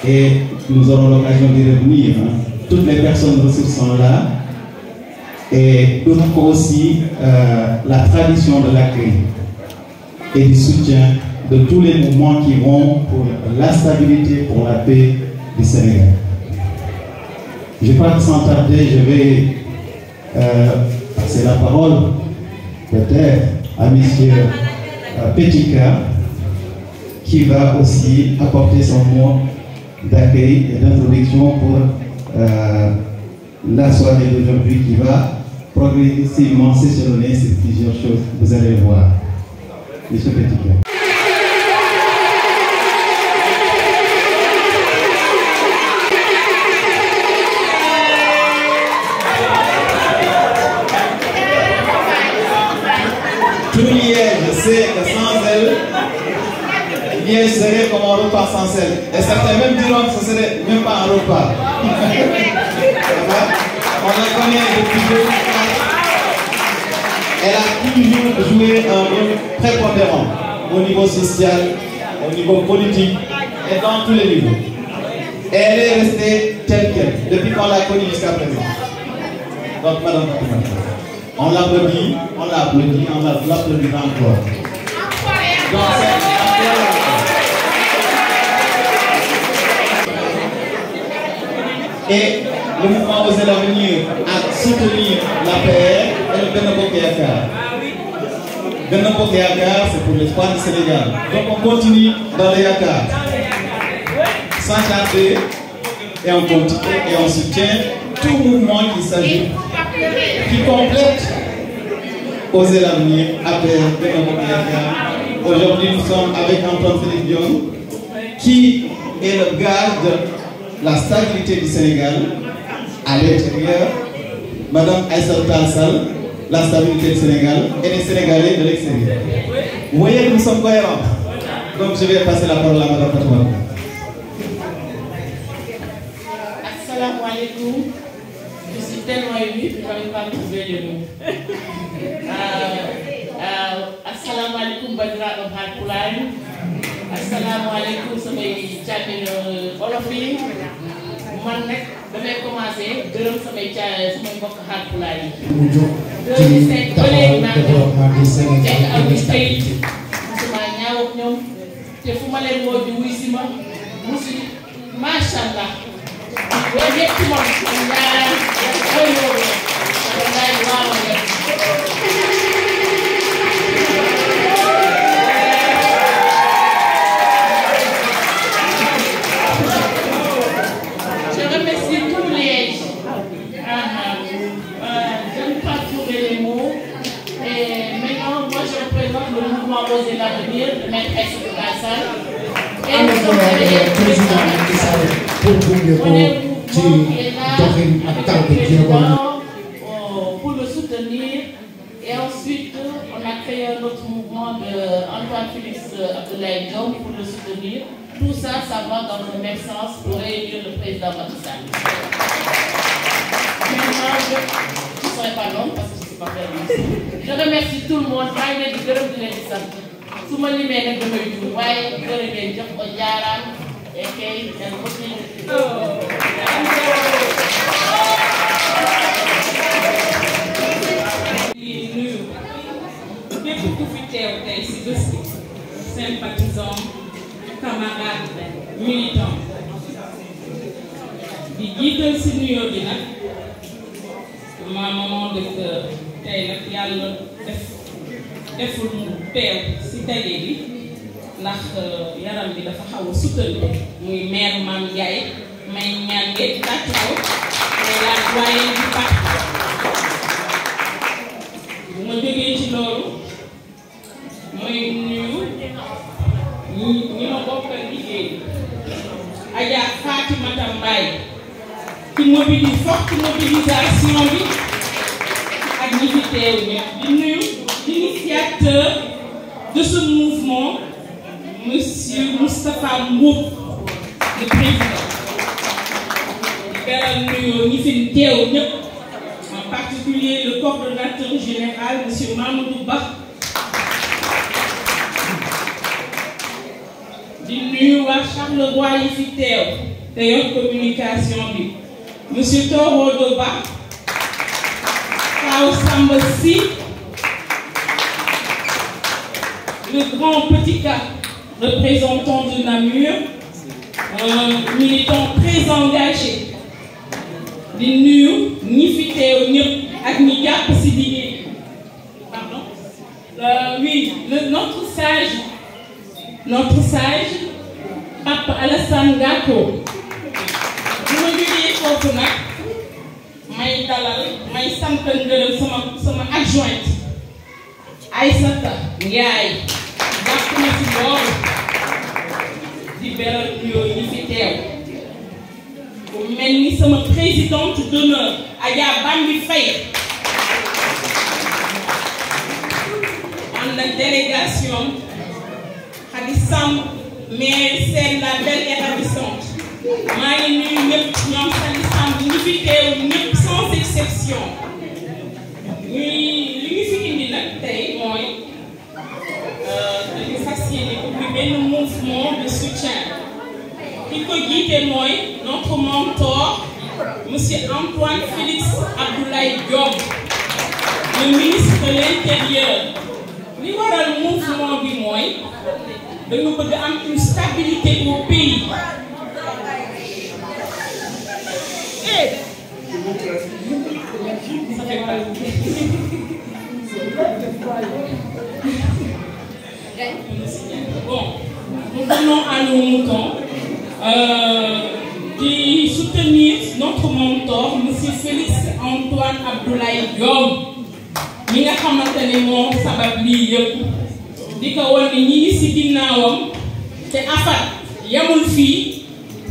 et nous aurons l'occasion d'y revenir. Toutes les personnes ressources sont là et nous avons aussi la tradition de l'accueil et du soutien de tous les mouvements qui vont pour la stabilité, pour la paix du Sénégal. Je crois que sans tarder, je vais passer la parole peut-être à M. Petika, qui va aussi apporter son mot d'accueil et d'introduction pour la soirée d'aujourd'hui qui va progressivement s'échelonner sur plusieurs choses. Vous allez le voir. M. Petika. Je sais que sans elle, bien serait comme un repas sans elle. Et certains même diront que ce serait même pas un repas. On la connaît depuis 2004. Elle a toujours joué un rôle prépondérant au niveau social, au niveau politique et dans tous les niveaux. Et elle est restée telle qu'elle depuis qu'on l'a connue jusqu'à présent. Donc, Madame Fatimata, on l'applaudit, on l'applaudit encore. Donc, et le mouvement Oser l'avenir a soutenir la paix et le Benno Bokk Yakaar. Benno Bokk Yakaar, c'est pour l'espoir du Sénégal. Donc on continue dans le Yakaar. Sans tarder, et on continue et on soutient tout mouvement qui complète Oser l'avenir après Benno Bokk Yakaar. Aujourd'hui, nous sommes avec Antoine Félix Diome, qui est le gage de la stabilité du Sénégal à l'intérieur, Madame Aïssata Tall Sall, la stabilité du Sénégal et les Sénégalais de l'extérieur. Vous voyez que nous sommes cohérents. Donc je vais passer la parole à Madame Fatimata. Assalamu alaikum. Je suis tellement émue que je n'arrive pas à trouver le nom. Assalamu alaikum bandiraɓe Haalpulaar. Assalamu alaikum samay càmmiñ Wolof yi. Man nag damay commencé gërëm samay mbokk Haalpulaar yi. 2005 ba léegi maa ngi fekk am ni tey musuma ñaaw ak ñoom te fu ma leen woo di wuy si ma musu macha allah. loolu yëpp ci moom ñaar mooy loolu wallaay waaw rek. Oser l'avenir de Maître Aïssata Tall Sall. Et nous sommes allés pour le soutenir. Et ensuite, on a créé un autre mouvement de Antoine Félix Abdoulaye Diome pour le soutenir. Tout ça, ça va dans le même sens pour réélire le président Macky Sall. Maintenant, je ne serai pas long parce que je ne sais pas faire merci. Je remercie tout le monde. maa ngi leen di gërëm di leen di sant su ma limee nag damay juum waaye gërëm ngeen jox ko jaaraan et kay ngeen ko ci di nuyu képp ku fi teew tey si bés bi sympathisant camarade militant di jiital si nuyoo bi nag ma maman de cœur tey nag yàlla deful mu teew si daje bi ndax yaram bi dafa xaw a sukkante muy maire Mame Ndiaye may ñaan ngeen tàccaw mais la doyen du parti bu ma jógee ci loolu mooy nuyu ñi ma bokkal liggéey Adja Fatimata Mbaye ci forte mobilisation bi ak ñi fi teew ñëpp di nuyu l'initiateur de ce mouvement, Monsieur Moustapha Mboup, le président. En particulier le coordonnateur général, Monsieur Mamadou Ba. Di nuyu waa Charleroi yi fi teew te yor communication bi monsieur Toro Doba Kaw Samba Sy le grand petit cas représentant de Namur militant très engagé di nuyu ñi fi teew ñëpp ak ñi jàpp ci liggéey pardon oui notre sage Pape Alassane Gako bu ma jógee foofu nag may dalal may sant ngërëm sama adjointe Aïssata Ndiaye jàpp na ci loolu di beral nuyoo ñi fi teew bu mel ni sama présidente d'honneur Adja Bambi Faye ànd ak délégation Khady Samb mais c'est la belle et ravissante maa ngi nuyu ñëpp ñoom Khady Samb ñi fi teew ñëpp sans exception li ñu fi indi nag tey mooy dañu fas yéene ubbi benn mouvement de soutien ki ko jiite mooy notre mentor monsieur Antoine Félix Abdoulaye Diome le ministre de l'Intérieur li waral mouvement bi mooy dañu bëgg am une stabilité au pays bon nous venons à nos moutons de soutenir notre mentor monsieur Félix Antoine Abdoulaye Diome ñi nga xamante ne moo sabab lii yëpp di ko wan ni ñi ngi ci ginnaawam te afat yamul fii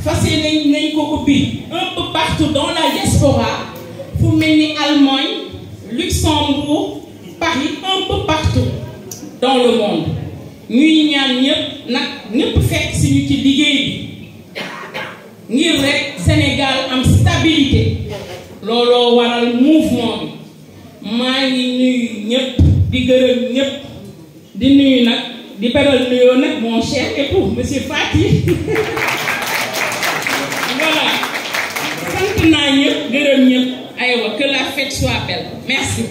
fas yéene nañ ko ubbi un peu partout dans la diaspora fu mel ni Allemagne Luxembourg Paris un peu partout dans le monde ñuy ñaan ñëpp nag ñëpp fekk si ñu ci liggéey bi ngir rek Sénégal am stabilité looloo waral mouvement bi maa ngi nuyu ñëpp di gërëm ñëpp di nuyu nag di beral nuyoo nag mon cher époux monsieur Fati voilà sant naa ñëpp gërëm ñëpp aywa que la fête soit belle merci.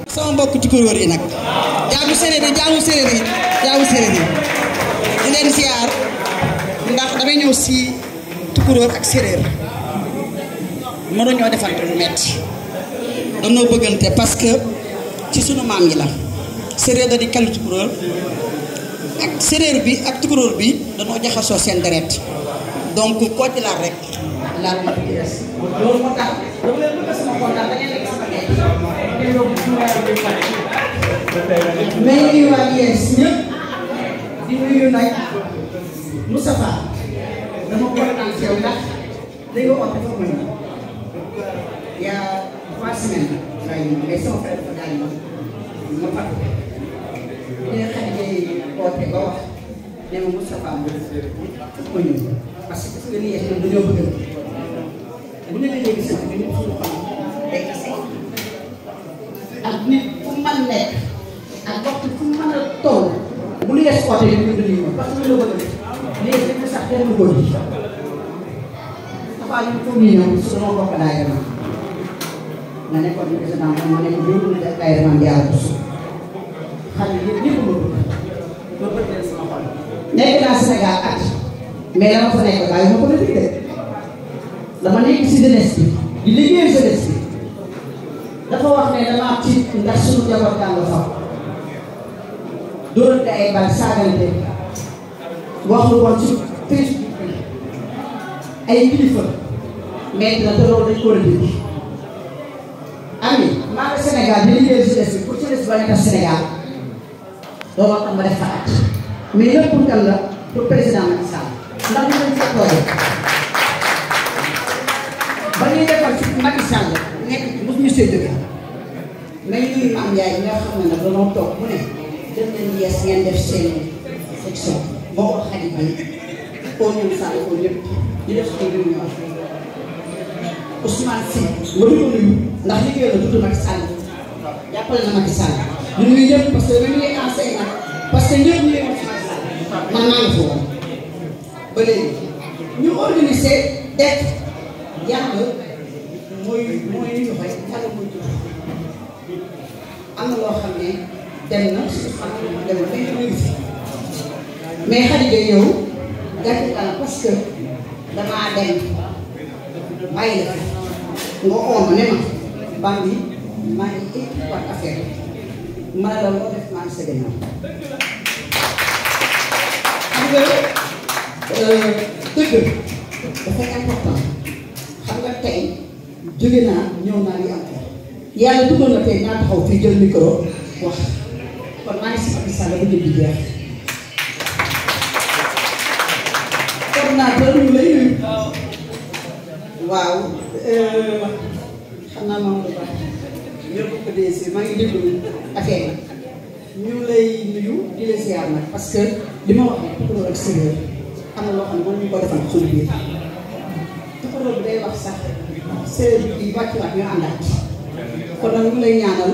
sama mbokk tukulóor yi nag jaamu séeréer yi di leen ziar ndax damay ñëw si tukulóor ak séeréer mënuñoo defante lu metti dañoo bëggante parce que ci sunu maam yi la séeréer da di kalu tukulóor ak séeréer bi ak tukulóor bi dañoo jaxasoo seen deret donc koo ci laal rek laal ma ci des loolu moo tax dama leen bëgg sama kontaan da ngeen nekk sama mais nuyu waa Yes ñëpp di nuyu nag Moustapha dama kontaan si yow ndax léegi oote fa ma ñëw il y a 3 semaines waaye mais sama frère dafa gaañ ma fàtte bi nga xam ne oote ba wax ne ma Moustapha ma ñëw parce que nga nii ñoom dañoo bëgg bu ñu leen léegi sax ñu ñëpp suñu xam day kase ak nit fu mën nekk ak waxtu fu mën a toll bu ñu yes oote yi ñu dund parce que lu la bëgg léegi dañ ko sax kenn du ko ji dafa ñu foog ñu ñëw suñu bokk daay dama nga nekkoon ni président ma nekk yóbbu na daay dama di yàlla bus xam ne yëpp ñëpp ma bëgg ma bëgg leen sama xol nekk naa Sénégal at mais dama fa nekk bàyyi ma ko politique de dama nekk si jeunesse bi di liggéey jeunesse bi dafa wax ne dama am ci ndax suñu jaboot kaa nga fa dóorante ay bal saagante wax lu woon ci Facebook bi ay kilifa mais dina te loolu dañ ko war a dégg ami maa ngi Sénégal di liggéey jeunesse bi pour jeunesse ba nekk Sénégal looloo tax ma def fa at mais lépp pour kan la pour président Macky Sall ndax ñu leen seetlu ba ñuy defal ci Macky Sall nekk mos ñu see jóge mais ñuy am yaay ñi nga xam ne nag dañoo toog bu ne dem leen Yes ngeen def seen section boo ko xarit bi koo ñëw Sall ko lépp ñu def ko réunion Ousmane Sy nga du ko nuyu ndax liggéey la tudd Macky Sall jàppale na Macky Sall ñu ngi ñëpp parce que dañu ngi enseignant parce que ñëpp ñu ngi wax man maa ngi foofu ba léegi ñu organiser def yàlla mooy li ñu waxee yàlla mooy tudd am na loo xam ne dem na su xam dem na mais Khady Gueye yow gàtt naa parce que damaa dem bàyyi la nga oom ne ma Bambi maa ngi équipe par affaire ma ne la loo def maa ngi sa gannaaw xam nga dëgg dafay important xam nga tey jóge naa ñëw naa li am yàlla duggoon na tey naa taxaw fii jël micro wax kon maa ngi si Macky Sall ba jëm di jeex coordinateur ñu lay nuyu waaw xam naa moom lu baax ñoo ko dee maa ngi déglu affaire yi ñu lay nuyu di la ziar nag parce que li ma wax ne tukulóor ak séeréer am na loo xam ne moom ñu ko defal suñu biir tukulóor bi day wax sax séeréer bi wàccuwaat ñu àndaat kon nag ñu lay ñaanal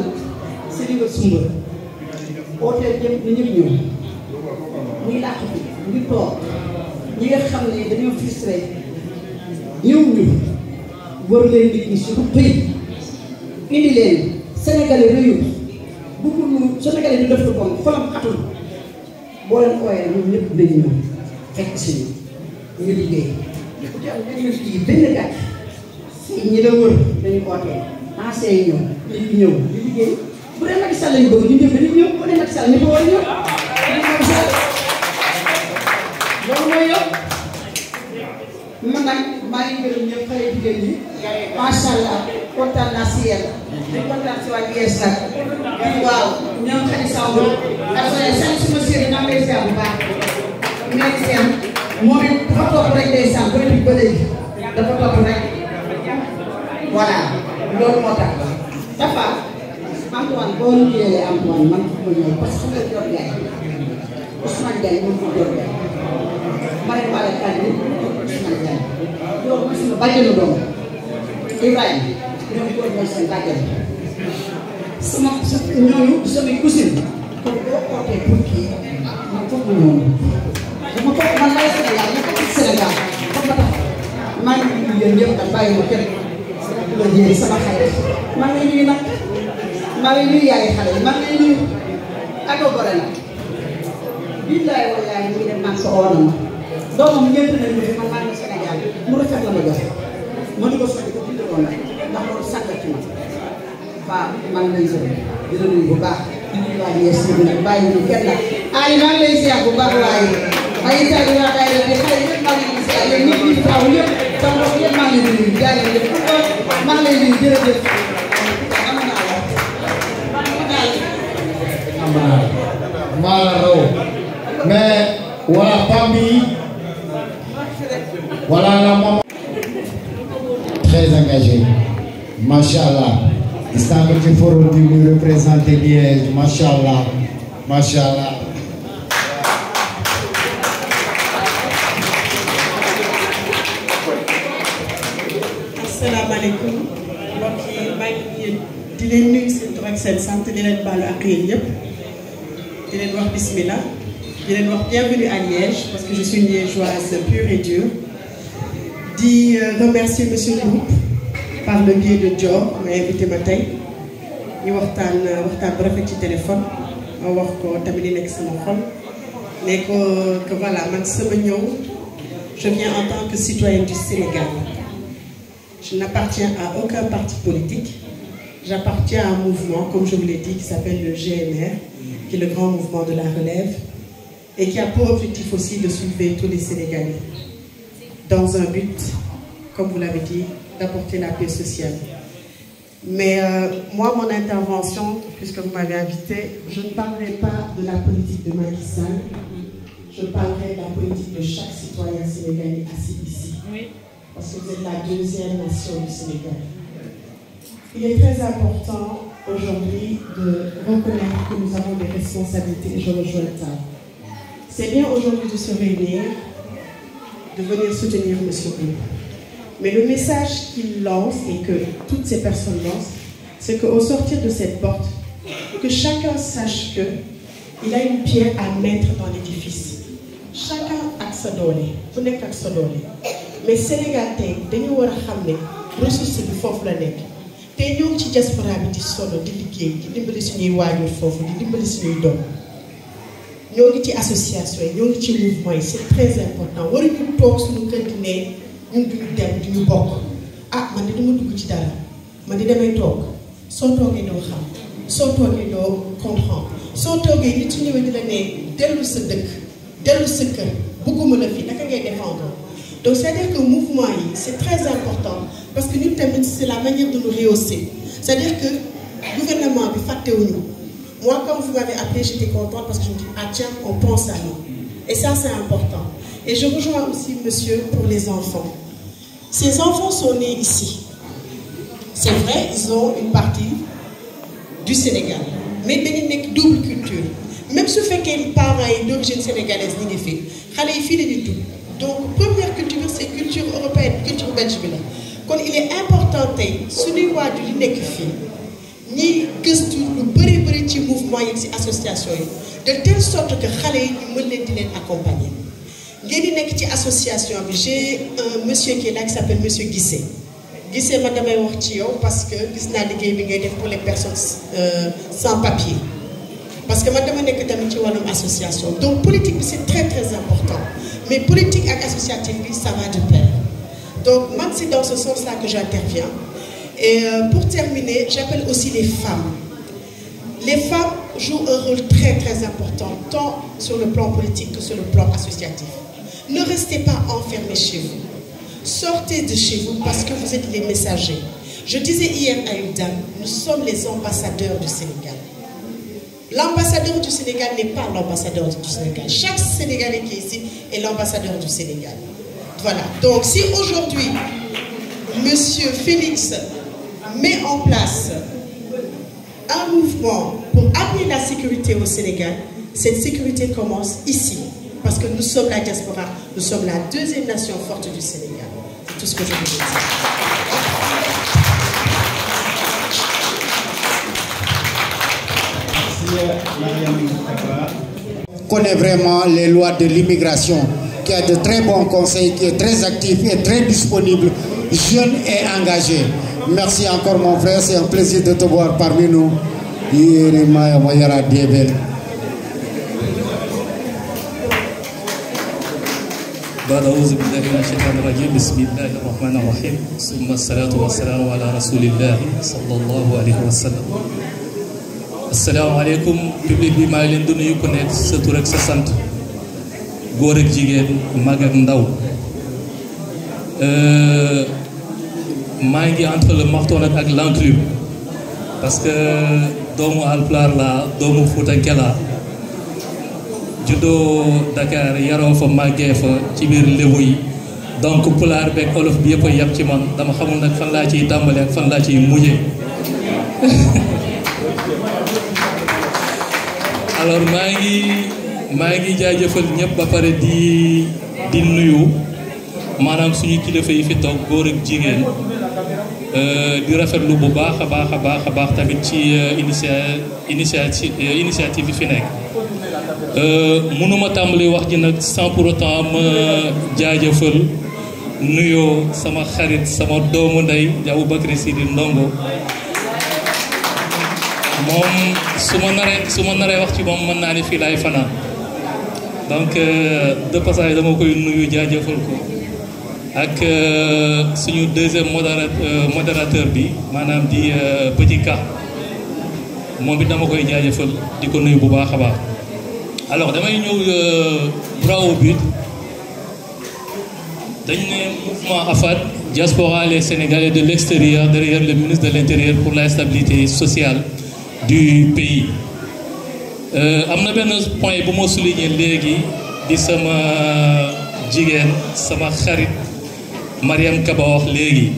sëriñ nga sumba ooteel jëm ni ñëpp ñëw muy làq bi ngi toog ñi nga xam ne dañoo frustré ñëw ñu wër leen nit ñi surtout pays indi leen sénégalais réew bëggul sénégalais ñu def lu bon xolam xatul boo leen ooyee ñun ñëpp dañu ñëw fekk si ñu liggéey ku ci am benn kii benn gàtt ñi la wër dañu ootee ancien yi ñëw nit ñi ñëw di liggéey bu dee Macky Sall lañu bëgg ñu ñëw dañu ñëw bu dee Macky Sall ñu ko war a ñëw loolu mooy yow man nag maa ngi gërëm ñëpp xale jigéen ñi macha allah kontaan naa si yéen di kontaan si waa IES nag waaw ñoom xale Samb ak seen suma séeréer naa lay ziar bu baax mais seen moom it dafa topp rek day sàmm ba léegi ba léegi dafa topp rek voilà loolu moo tax dafa Antoine boo liggéeyee Antoine man ko ñëw parce que nga jot gaay Ousmane Diagne moom ko jot gaay Marème Wale Kane Ousmane Diagne loolu mooy sama bàjjenu doom Ibrahima ñoom góor mooy seen bàjjen sama ñooñu samay cousine kon boo ootee pour kii man foog ma ñëw dama toog man lay Sénégal ma toog Sénégal foog ma tax maa ngi nuyu yéen ñëpp nag bàyyi ma kenn la jëri sama xarit maa ngi nuyu nag maa ngi nuyu yaay xale yi maa ngi nuyu ak gore nag billaay wallaay ñu ngi dem naan sa oona ma doomam ñëpp nañ ñu fi man maa ngi Sénégal mu rafet la ma jox ma di ko sotti ko bind woon nag ndax loolu sànq ci ma waaw maa ngi lay gërëm di la nuyu bu baax di nuyu waa IES bi nag bàyyi ñu kenn nag ay maa ngi lay ziar bu baax waaye ay tali waa day la di xale yëpp maa ngi lay ziar yéen ñëpp ñu taw yëpp sama bopp yëpp maa ngi lay nuyu jaay leen maa ngi lay nuyu jërëjëf Malaro. Mais voilà Bambi, voilà la maman très engagée, Machallah. Il semble qu'il faut nous représenter Liège, Machallah, Machallah. Assalamu alaikum. mbokk yi maa ngi di leen nuyu seen tur ak seen sant di leen baalu ak yéen ñëpp di leen wax bismillah di leen wax bienvenue à Liège parce que je suis une liégeoise pure et dure di remercier monsieur Mboup par le biais de Dior ma invité ma tey ñu waxtaan bu rafet ci téléphone ma wax ko tamit di nekk sama xol ne ko que voilà man sama ñëw je viens en tant que citoyenne du Sénégal. Je n'appartiens à aucun parti politique. J'appartiens à un mouvement, comme je vous l'ai dit, qui s'appelle le GNR, qui est le grand mouvement de la relève, et qui a pour objectif aussi de soulever tous les Sénégalais, dans un but, comme vous l'avez dit, d'apporter la paix sociale. Mais moi, mon intervention, puisque vous m'avez invité, je ne parlerai pas de la politique de Macky Sall, je parlerai de la politique de chaque citoyen sénégalais assis ici. Oui. Parce que vous êtes la deuxième nation du Sénégal. Il est très important aujourd'hui de reconnaître que nous avons des responsabilités et je rejoins la table. C'est bien aujourd'hui de se réunir, de venir soutenir M. Mboup. Mais le message qu'il lance et que toutes ces personnes lancent, c'est qu'au sortir de cette porte, que chacun sache qu'il a une pierre à mettre dans l'édifice. Chacun a sa doole, ku nekk ak sa doole. Mais Sénégal tey dañu war a xam ne ressource bi foofu la nekk. Tey ñoo ngi ci diaspora bi di solo di liggéey di dimbali suñuy waajur foofu di dimbali suñuy doom. ñoo ngi ci association yi ñoo ngi ci mouvement yi c'est très important waruñu toog suñu kër gi ne ñun duñu dem duñu bokk ah man de dama dugg ci dara man de damay toog soo toogee doo xam soo toogee doo comprendre soo toogee nit su ñëwee di la ne dellu sa dëkk dellu sa kër bëgguma la fi naka ngay défendre donc c'est-à-dire que mouvement yi c'est très important parce que ñun tamit c'est la manière de nous rehausser c'est-à-dire que gouvernement bi fàttewuñu. Moi, quand vous m'avez appelé, j'étais contente parce que je me dis, ah tiens, on pense à nous. Et ça, c'est important. Et je rejoins aussi monsieur pour les enfants. Ces enfants sont nés ici. C'est vrai, ils ont une partie du Sénégal. Mais il y a une double culture. Même si fait que les parents sont d'origine sénégalaise, ni des filles, les filles et tout. Donc, première culture, c'est culture européenne, culture belge. Donc, il est important, si nous avons une fille, ni gëstu lu bëri ci mouvement yi ci association yi de telle sorte que xale yi ñu mën leen di leen accompagner ngeen di nekk ci association bi j'ai un monsieur qui est là qui s'appelle monsieur Guissé Guissé ma damay wax ci yow parce que gis naa liggéey bi ngay def pour les personnes sans papier parce que ma dama nekk tamit ci wàllum association donc politique bi c'est très très important mais politique ak associative bi ça va de pair donc man c'est dans ce sens-là que j'interviens. Et pour terminer, j'appelle aussi les femmes. Les femmes jouent un rôle très très important, tant sur le plan politique que sur le plan associatif. Ne restez pas enfermés chez vous. Sortez de chez vous parce que vous êtes les messagers. Je disais hier à une dame, nous sommes les ambassadeurs du Sénégal. L'ambassadeur du Sénégal n'est pas l'ambassadeur du Sénégal. Chaque Sénégalais qui est ici est l'ambassadeur du Sénégal. Voilà. Donc si aujourd'hui, monsieur Félix met en place un mouvement pour amener la sécurité au Sénégal, cette sécurité commence ici. Parce que nous sommes la diaspora, nous sommes la deuxième nation forte du Sénégal. C'est tout ce que je veux dire. Connaît vraiment les lois de l'immigration, qui a de très bons conseils, qui est très actif et très disponible, jeune et engagé. Merci encore mon frère, c'est un plaisir de te voir parmi nous. أعوذ بالله من الشيطان الرجيم بسم الله الرحمن الرحيم ثم الصلاة والسلام على رسول الله صلى الله عليه وسلم. السلام عليكم public bi maa ngi leen di nuyu ku nekk sa tur ak sa sant góor ak jigéen mag ak ndaw maa ngi entre le marteau ak l'enclume parce que doomu Alpulaar laa doomu Fuutanke laa juddoo Dakar yaroo fa màggee fa ci biir Lébu yi donc pulaar beeg olof bi yëpp a yem ci man dama xamul nag fan laa ciy tàmbalee ak fan laa ciy mujjee alors maa ngi jaajëfal ñëpp ba pare di nuyu maanaam suñu kilifa yi fi toog góor ak jigéen di rafetlu bu baax a baax tamit ci initiative bi fi nekk. mënuma tàmbali wax ji nag sans pour autant ma jaajëfal nuyoo sama xarit sama doomu ndey di Aboubacry Sidi Ndongo moom su ma naree wax ci moom mën naa ni fii laay fanaan donc de passage dama koy nuyu jaajëfal ko ak suñu deuxième modérateur bi maanaam di Petit Ka moom it dama koy jaajëfal di ko nuyu bu baax a baax. Alors damay ñëw droit au but dañu ne mouvement AFAD diaspora les Sénégalais de l'extérieur derrière le ministre de l'Intérieur pour la stabilité sociale du pays am na benn point bu ma souligner léegi di sama jigéen sama xarit Mariam Kaba wax léegi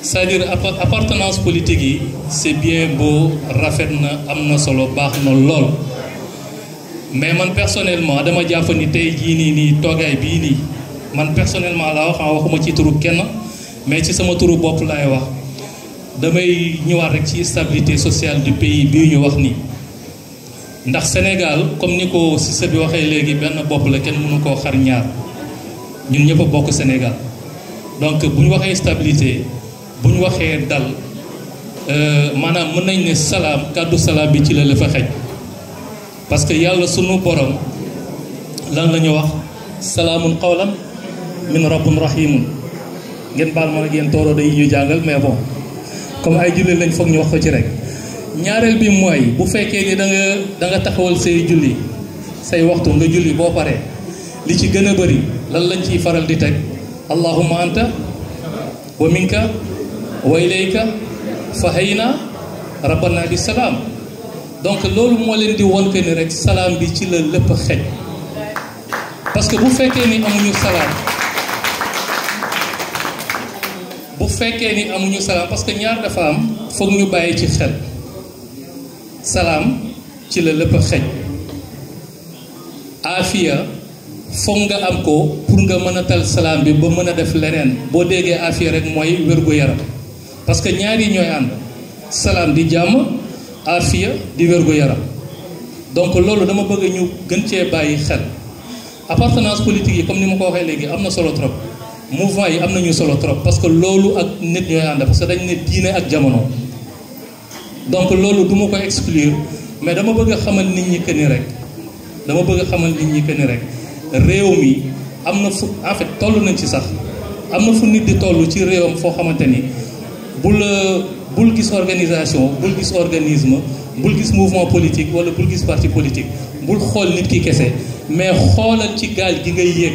c'est-à-dire appartenance politique yi c'est bien beau rafet na am na solo baax na lool mais man personnellement dama jàpp ni tey jii nii toogaay bii nii man personnellement laa waxuma ci turu kenn mais ci sama turu bopp laay wax damay ñëwaat rek ci stabilité sociale du pays bii ñu wax nii ndax Sénégal comme ni ko Cissé bi waxee léegi benn bopp la kenn mënu koo xar ñaar ñun ñëpp a bokk Sénégal donc bu ñu waxee stabilité bu ñu waxee dal maanaam mën nañ ne salaam kàddu salaam bi ci la la fa xej parce que yàlla sunu borom lan la ñu wax salaamun qawlan min rabbin rahimun ngeen baal ma nag yéen tooro day ñu jàngal mais bon comme ay julli lañ foog ñu wax ko ci rek ñaareel bi mooy bu fekkee ni da nga taxawal say julli say waxtu nga julli boo paree li ci gën a bëri lan lañ ciy faral di teg allahumma anta wa minka wa ilayka fahayna rabbana bi salaam donc loolu moo leen di won que ni rek salaam bi ci la lépp xej parce que bu fekkee ni amuñu salaam parce que ñaar dafa am foog ñu bàyyi ci xel salaam ci la lépp xej aafiya foog nga am ko pour nga mën a tal salaam bi ba mën a def leneen boo déggee aafiya rek mooy wér-gu-yaram parce que ñaar yi ñooy ànd salaam di jàmm aafiya di wér-gu-yaram donc loolu dama bëgg ñu gën cee bàyyi xel appartenance politique yi comme ni ma ko waxee léegi am na solo trop mouvement yi am nañu solo trop parce que loolu ak nit ñooy ànd parce que dañ ne diine ak jamono donc loolu du ma ko exclure mais dama bëgg a xamal nit ñi que ni rek réew mi am na fu en fait toll nañ ci sax am na fu nit di toll ci réewam foo xamante ni bul gis organisation bul gis organisme bul gis mouvement politique wala bul gis parti politique bul xool nit ki kese mais xoolal ci gaal gi ngay yéeg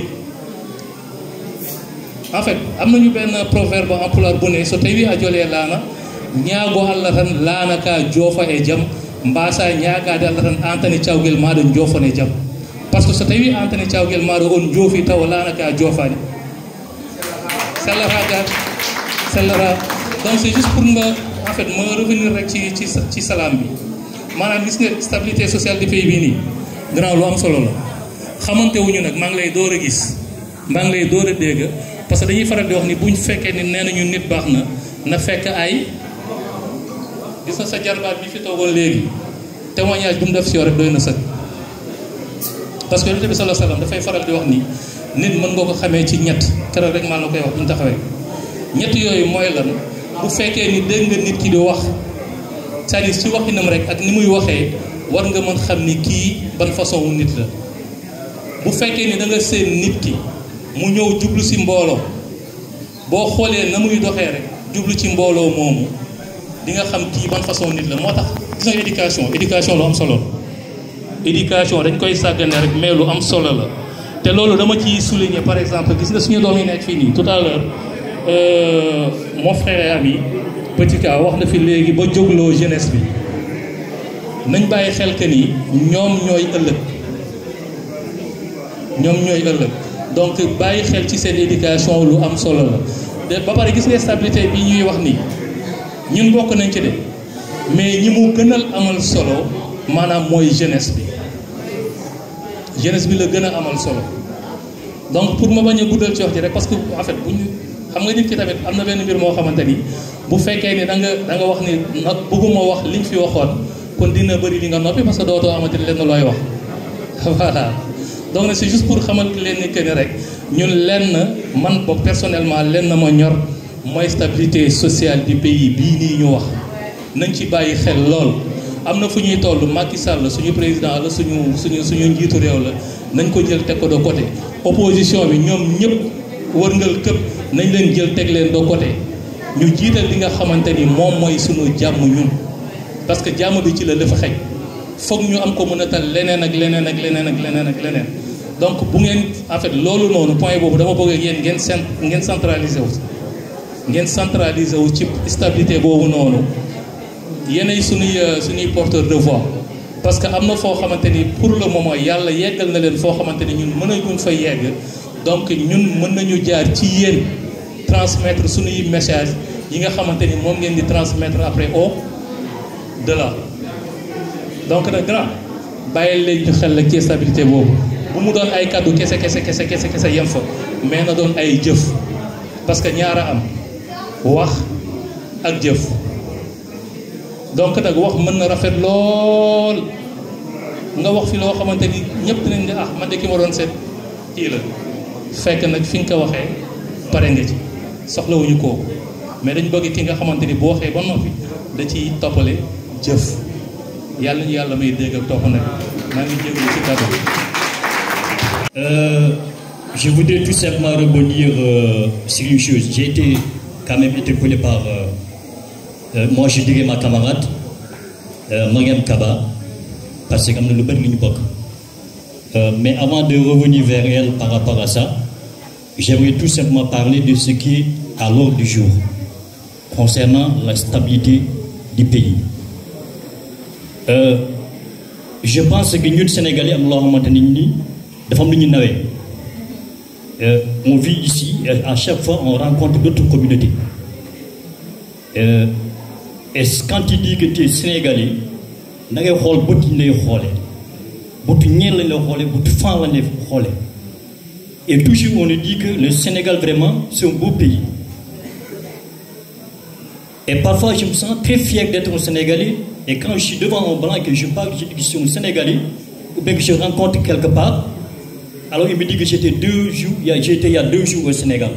en fait am nañu benn proverbe en pulaar bu ne so tawi a jolee laana ñaago Allah tan laana ka joofa e jam mbasa ñaagaade Allah tan an tani cawgel maɗo joofane jam par ce que so tawi an tani cawgel maɗo on joofi tawa laana ka joofani sellata donc c'est juste pour nga en fait ma revenir rek ci salaam bi maanaam gis nga stabilité sociale du pays bii nii gannaaw lu am solo la xamante wuñu nag maa ngi lay door a gis maa ngi lay door a dégg parce que dañuy faral di wax ni buñ fekkee ni nee nañu nit baax na fekk ay gis na sa jarbaat bi fi toogoon léegi témoignage bu mu def si yow rek doy na sëkk parce que Yonent bi sallallahu alayhi wasallam dafay faral di wax ni nit mën nga ko xamee ci ñett keroog rek maa la koy wax bu ñu taxawee ñett yooyu mooy lan bu fekkee ni dégg nga nit ki di wax c'est-à-dire ci waxinam rek ak ni muy waxee war nga mën xam ni kii ban façon wu nit la bu fekkee ni da nga seen nit ki mu ñëw jublu ci mbooloo boo xoolee na muy doxee rek jublu ci mbooloo moomu di nga xam kii ban façon nit la moo tax gis nga éducation lu am solo éducation dañ koy sàggane rek mais lu am solo la te loolu dama ciy souligner par exemple gis nga suñu doom yi nekk fii nii tout à l'heure mon frère et ami Petit Ka wax na fi léegi ba jógloo jeunesse bi nañ bàyyi xel que ni ñoom ñooy ëllëg donc bàyyi xel ci seen éducation lu am solo la de ba pare gis nga stabilité bi ñuy wax nii ñun bokk nañ ci de mais ñi mu gënal amal solo maanaam mooy jeunesse bi la gën a amal solo donc pour ma bañ a guddal ci wax ji rek parce que en fait bu ñu xam nga nit ki tamit am na benn mbir moo xamante ni bu fekkee ni da nga wax ni nag bëgguma wax liñ fi waxoon kon dina bëri li nga noppi parce que dootoo amati lenn looy wax voilà donc nag c'est juste pour xamal leen ni que ni rek ñun lenn man boog personnellement lenn ma ñor mooy stabilité sociale du pays bii nii ñu wax nañ ci bàyyi xel lool. am na fu ñuy toll Macky Sall suñu président la suñu njiitu réew la nañ ko jël teg ko de côté opposition bi ñoom ñëpp wërngal këpp nañ leen jël teg leen de côté ñu jiital li nga xamante ni moom mooy suñu jàmm ñun parce que jàmm bi ci la dafa xej foog ñu am ko mën a tal leneen ak leneen ak leneen ak leneen ak leneen donc bu ngeen en fait loolu noonu point boobu dama bëgg ak yéen ngeen centraliser wu ci stabilité boobu noonu yéenay suñuy porteur de voix parce que am na foo xamante ni pour le moment yàlla yeggal na leen foo xamante ni ñun mënaguñ fa yegg donc ñun mën nañu jaar ci yéen transmettre suñuy message yi nga xamante ni moom ngeen di transmettre après au delà donc nag grand bàyyil leen ñu xel la ci stabilité boobu bu mu doon ay kaddu kese yem fa mais na doon ay jëf parce que ñaara am wax ak jëf donc nag wax mën na rafet lool nga wax fi loo xamante ni ñëpp nañ ne ah man de ki ma doon seet kii la fekk nag fi nga ko waxee pare nga ci soxlawuñu kooku mais dañ bëgg ki nga xamante ni boo waxee ba noppi da ciy toppale jëf yàlla ñu yàlla may dégg ak topp nag maa ngi jégalu ci kàddu. Je voudrais tout simplement rebondir sur une chose. J'ai été quand même interpellé par, moi je dirais ma camarade, Mariam Kaba, parce que comme le bel mais avant de revenir vers elle par rapport à ça, j'aimerais tout simplement parler de ce qui est à l'ordre du jour, concernant la stabilité du pays. Je pense que nous, Sénégalais, on vit ici, à chaque fois on rencontre d'autres communautés. Et quand tu dis que tu es Sénégalais, et toujours on nous dit que le Sénégal vraiment c'est un beau pays. Et parfois je me sens très fier d'être un Sénégalais, et quand je suis devant un blanc et que je parle, je dis que je suis un Sénégalais, ou bien que je rencontre quelque part, alors il me dit que j'étais il y a 2 jours au Sénégal.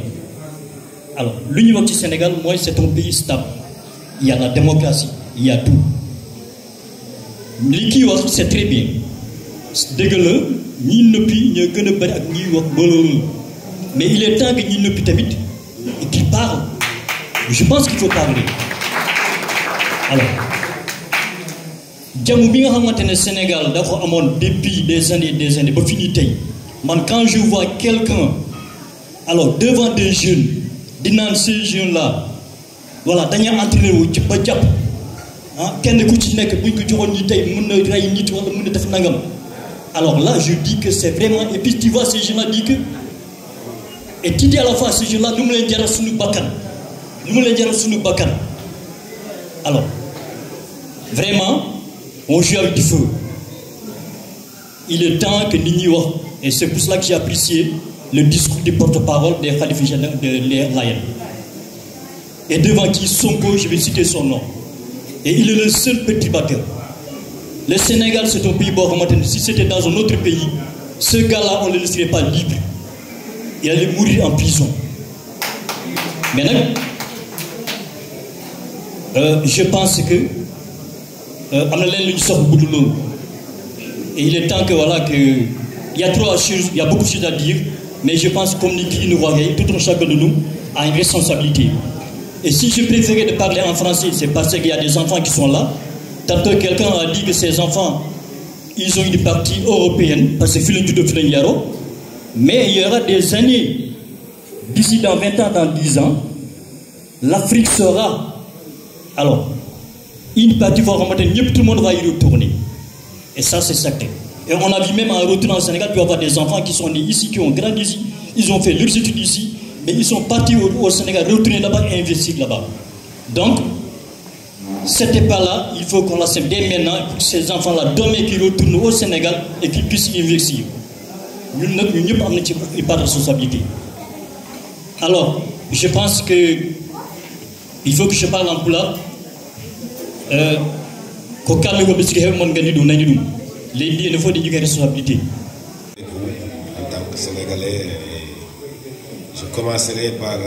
Alors, l'Union du Sénégal, moi, c'est un pays stable. Il y a la démocratie, il y a tout. L'équivoque, c'est très bien. Dégueulasse, ni ne puis, ni ne peut mais il est temps que ni ne peut t'habiter et qu'il parle. Je pense qu'il faut parler. Alors, Djamou bi nga xamantene Sénégal dafa amone depuis des années ba fini tay man quand je vois quelqu'un alors devant des jeunes dinaan ces jeunes là voilà dañuy entraîner wu ci ba japp ah kenn ku ci nek buñ ko joxone ni tay mën na ray nit wala mën na def nangam alors là je dis que c'est vraiment, et puis tu vois ces jeunes là dit que et tu dis à la fois ces jeunes là nous leen jaral suñu bakkan alors vraiment on joue avec du feu. Il est temps que nous, et c'est pour cela que j'ai apprécié le discours du porte-parole des Khalifa généraux de l'Ayen. Et devant qui Sonko, je vais citer son nom. Et il est le seul perturbateur. Le Sénégal, c'est un pays bon. Si c'était dans un autre pays, ce gars-là, on ne le laisserait pas libre. Il allait mourir en prison. Maintenant, je pense que et il est temps que voilà que il y a beaucoup de choses à dire, mais je pense comme nous voyons, tout un chacun de nous a une responsabilité. Et si je préférais de parler en français, c'est parce qu'il y a des enfants qui sont là. Tantôt quelqu'un a dit que ces enfants, ils ont une partie européenne, parce que mais il y aura des années, d'ici dans 20 ans, dans 10 ans, l'Afrique sera alors une partie va remonter, tout le monde va y retourner. Et ça, c'est certain. Et on a vu même en retournant au Sénégal, il y avoir des enfants qui sont nés ici, qui ont grandi ici, ils ont fait leurs études ici, mais ils sont partis au Sénégal, retourner là-bas et investir là-bas. Donc, cette époque-là, il faut qu'on la sème dès maintenant pour que ces enfants-là, demain, qui retournent au Sénégal et qu'ils puissent investir. Nous n'avons pas de responsabilité. Alors, je pense que il faut que je parle en pulaar. Les liens, il faut des responsabilités. En tant que Sénégalais, je commencerai par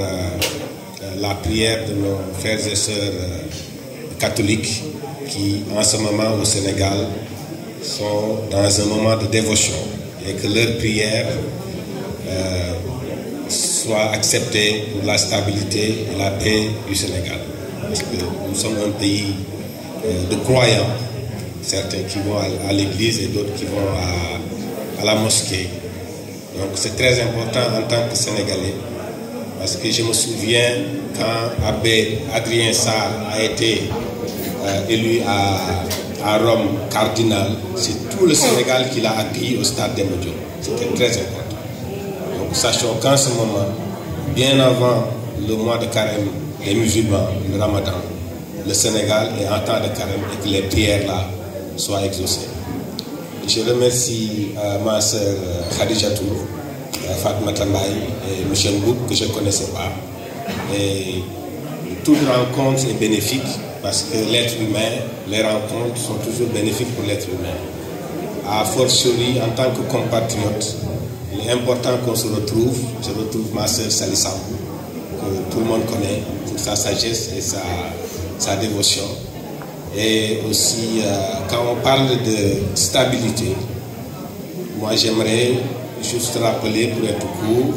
la prière de nos frères et sœurs catholiques qui, en ce moment au Sénégal, sont dans un moment de dévotion et que leur prière soit acceptée pour la stabilité et la paix du Sénégal. Parce que nous sommes un pays de croyants, certains qui vont à l'église et d'autres qui vont à la mosquée. Donc c'est très important en tant que Sénégalais, parce que je me souviens quand Abbé Adrien Sarr a été élu à Rome cardinal, c'est tout le Sénégal qui l'a accueilli au stade des Diop. C'était très important. Donc sachons qu'en ce moment, bien avant le mois de carême des musulmans, le Ramadan, le Sénégal est en temps de carême et que les prières là soient exaucées. Je remercie ma soeur Khadijatou, Fatma Tambaye et M. Mbouk que je ne connaissais pas. Et toute rencontre est bénéfique parce que l'être humain, les rencontres sont toujours bénéfiques pour l'être humain. À fortiori, en tant que compatriote, il est important qu'on se retrouve. Je retrouve ma sœur Salissam, que tout le monde connaît pour sa sagesse et sa dévotion. Et aussi, quand on parle de stabilité, moi j'aimerais juste rappeler, pour être court,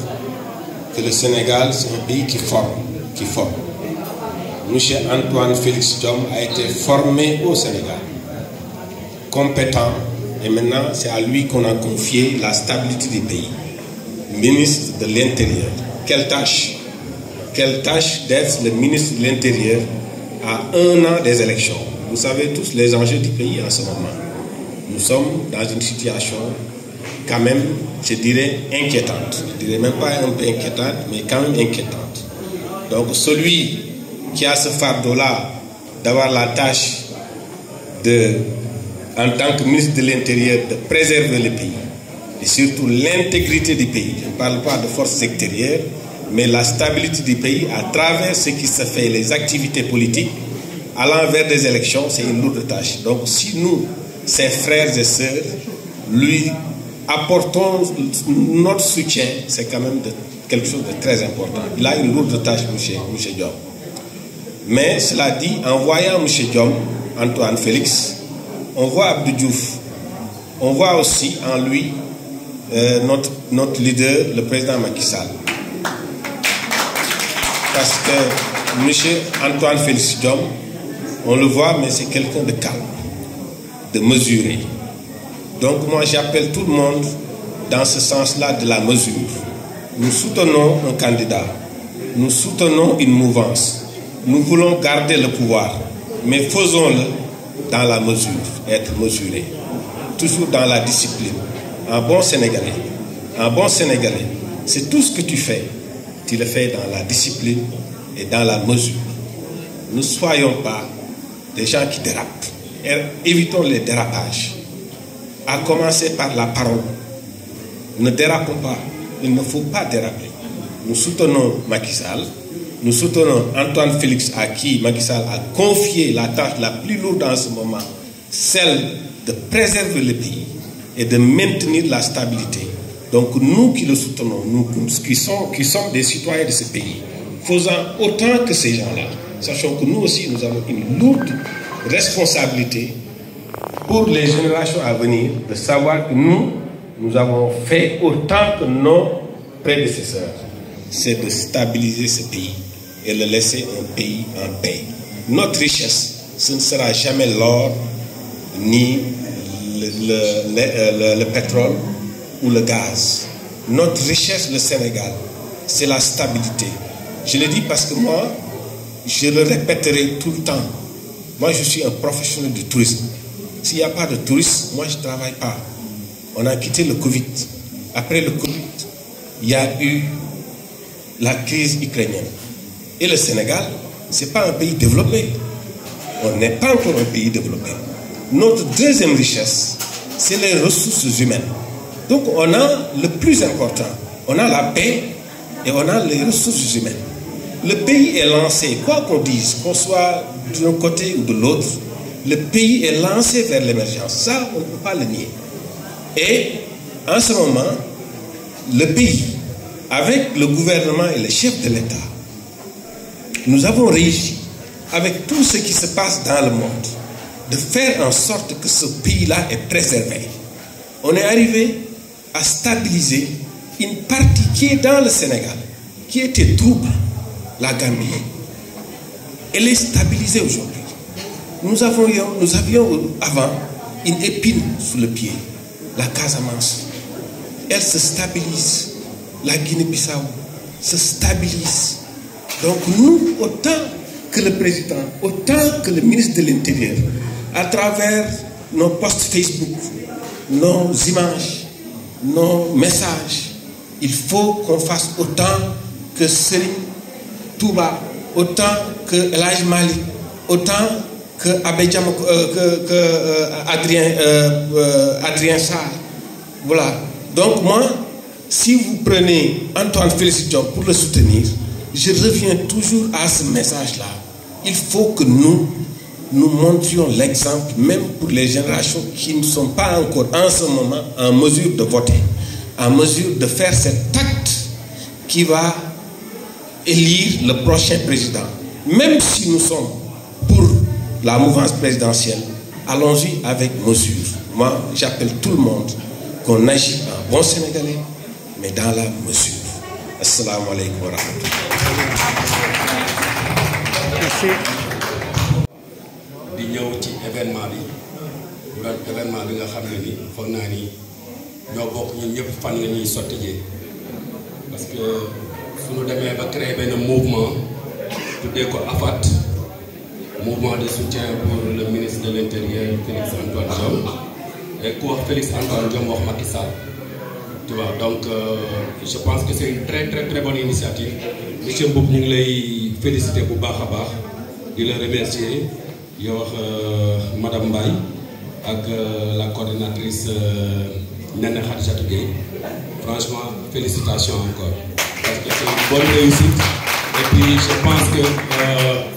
que le Sénégal, c'est un pays qui forme. Monsieur Antoine Félix Diome a été formé au Sénégal, compétent, et maintenant c'est à lui qu'on a confié la stabilité du pays. Ministre de l'Intérieur, quelle tâche d'être le ministre de l'Intérieur à 1 an des élections. Vous savez tous les enjeux du pays en ce moment. Nous sommes dans une situation quand même, je dirais, inquiétante. Je dirais même pas un peu inquiétante, mais quand même inquiétante. Donc celui qui a ce fardeau-là d'avoir la tâche de, en tant que ministre de l'Intérieur, de préserver le pays et surtout l'intégrité du pays. Je ne parle pas de forces extérieures, mais la stabilité du pays à travers ce qui se fait, les activités politiques, allant vers des élections, c'est une lourde tâche. Donc si nous, ses frères et sœurs, lui apportons notre soutien, c'est quand même quelque chose de très important. Il a une lourde tâche, M. Diome. Mais cela dit, en voyant M. Diome, Antoine Félix, on voit Abdou Diouf, on voit aussi en lui notre leader, le président Macky Sall. Parce que M. Antoine Félix Diome, on le voit, mais c'est quelqu'un de calme, de mesuré. Donc moi j'appelle tout le monde dans ce sens-là de la mesure. Nous soutenons un candidat, nous soutenons une mouvance, nous voulons garder le pouvoir, mais faisons-le dans la mesure, être mesuré, toujours dans la discipline. Un bon Sénégalais, c'est tout ce que tu fais, tu le fais dans la discipline et dans la mesure. Ne soyons pas des gens qui dérapent, évitons les dérapages. À commencer par la parole. Ne dérapons pas. Il ne faut pas déraper. Nous soutenons Macky Sall. Nous soutenons Antoine Félix, à qui Macky Sall a confié la tâche la plus lourde en ce moment, celle de préserver le pays et de maintenir la stabilité. Donc nous qui le soutenons, nous qui sommes des citoyens de ce pays, faisons autant que ces gens-là, sachant que nous aussi nous avons une lourde responsabilité pour les générations à venir, de savoir que nous avons fait autant que nos prédécesseurs. C'est de stabiliser ce pays et le laisser un pays en paix. Notre richesse, ce ne sera jamais l'or, ni le pétrole ou le gaz. Notre richesse, le Sénégal, c'est la stabilité. Je le dis parce que moi, je le répéterai tout le temps. Moi, je suis un professionnel du tourisme. S'il n'y a pas de tourisme, moi je ne travaille pas. On a quitté le Covid. Après le Covid, il y a eu la crise ukrainienne. Et le Sénégal, ce n'est pas un pays développé. On n'est pas encore un pays développé. Notre deuxième richesse, c'est les ressources humaines. Donc on a le plus important. On a la paix et on a les ressources humaines. Le pays est lancé, quoi qu'on dise, qu'on soit d'un côté ou de l'autre, le pays est lancé vers l'émergence. Ça, on ne peut pas le nier. Et en ce moment, le pays, avec le gouvernement et le chef de l'État, nous avons réussi, avec tout ce qui se passe dans le monde, de faire en sorte que ce pays-là est préservé. On est arrivé à stabiliser une partie qui est dans le Sénégal, qui était trouble, la Gambie. Elle est stabilisée aujourd'hui. Nous avions avant une épine sous le pied, la Casamance. Elle se stabilise. La Guinée-Bissau se stabilise. Donc nous, autant que le président, autant que le ministre de l'Intérieur, à travers nos posts Facebook, nos images, nos messages, il faut qu'on fasse autant que Serigne Touba, autant que El Hadj Malick, autant que Adrien Sarr. Voilà. Donc moi, si vous prenez Antoine Félix Diome pour le soutenir, je reviens toujours à ce message-là. Il faut que nous nous montrions l'exemple, même pour les générations qui ne sont pas encore en ce moment en mesure de voter, en mesure de faire cet acte qui va élire le prochain président. Même si nous sommes pour la mouvance présidentielle, allons-y avec mesure. Moi, j'appelle tout le monde qu'on agit en bon Sénégalais, mais dans la mesure. Assalamu alaikum wa rahmatullah. Merci. di ñëw ci événement bi bu doon événement bi nga xam ne ni foog naa ni ñoo bokk ñun ñëpp fan la ñuy sottijee parce que suñu demee ba créer benn mouvement tuddee ko AFAT, mouvement de soutien pour le ministre de l'Intérieur Félix Antoine Diome, et ku wax Félix Antoine Diome wax Macky Sall, tu vois. Donc je pense que c'est une très bonne initiative. Monsieur Mboup ñu ngi lay féliciter bu baax a baax di la remercier yow wax madame Mbaye ak la coordinatrice Nene Khadijatou Gueye. Franchement félicitations encore parce que c'est une bonne réussite. Et puis je pense que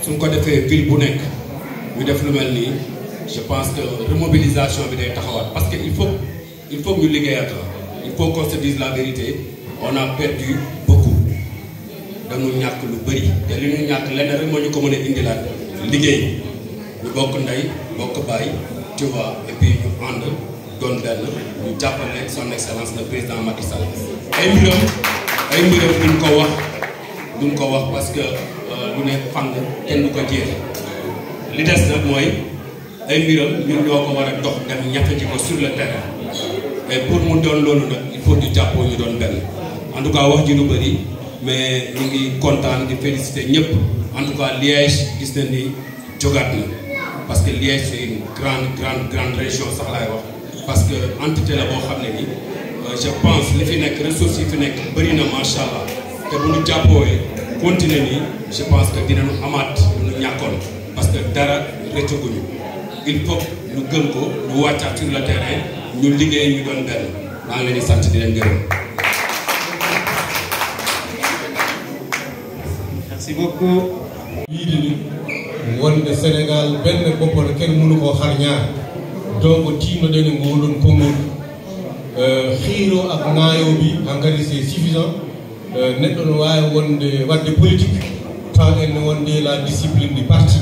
suñ ko defee ville bu nekk ñu def lu mel nii, je pense que remobilisation bi day taxawaat parce que il faut ñu liggéeyaat la. Il faut qu'on se dise la vérité, on a perdu beaucoup. Dañu ñàkk lu bëri te li ñu ñàkk lenn rek moo ñu ko mën a indilaat liggéey ñu bokk ndey bokk baay, tu vois, et puis ñu ànd doon benn ñu jàppale son excellence le président Macky Sall. ay mbiram duñ ko wax parce que lu ne fang kenn du ko jeex li des nag mooy ay mbiram ñun ñoo ko war a dox dem ñafe ci ko sur le terrain. Et pour mu doon loolu nag il faut ñu jàppoo ñu doon benn. En tout cas wax ji lu bëri mais ñu ngi kontaan di féliciter ñëpp. En tout cas Liège gis na ni jógaat na parce que Liège c'est une grande région sax laay wax parce que entité la boo xam ne ni je pense li fi nekk ressources yi fi nekk bëri na macha allah te bu ñu jàppoowee continuer nii je pense que dinañu amaat lu ñu ñàkkoon parce que dara rëccaguñu. Il faut ñu gëm ko ñu wàccaat sur le terrain ñu liggéey ñu doon benn. maa ngi leen di sant di leen gërëm. Merci beaucoup. lii di wonde Sénégal benn bopp la kenn mënu koo xar ñaar donc tiima dene ngolon konngol xiiro ak ŋaayo bi engrais c'est suffisant neɗɗo no waawi wonde wadde politique taw en wonde la discipline du parti,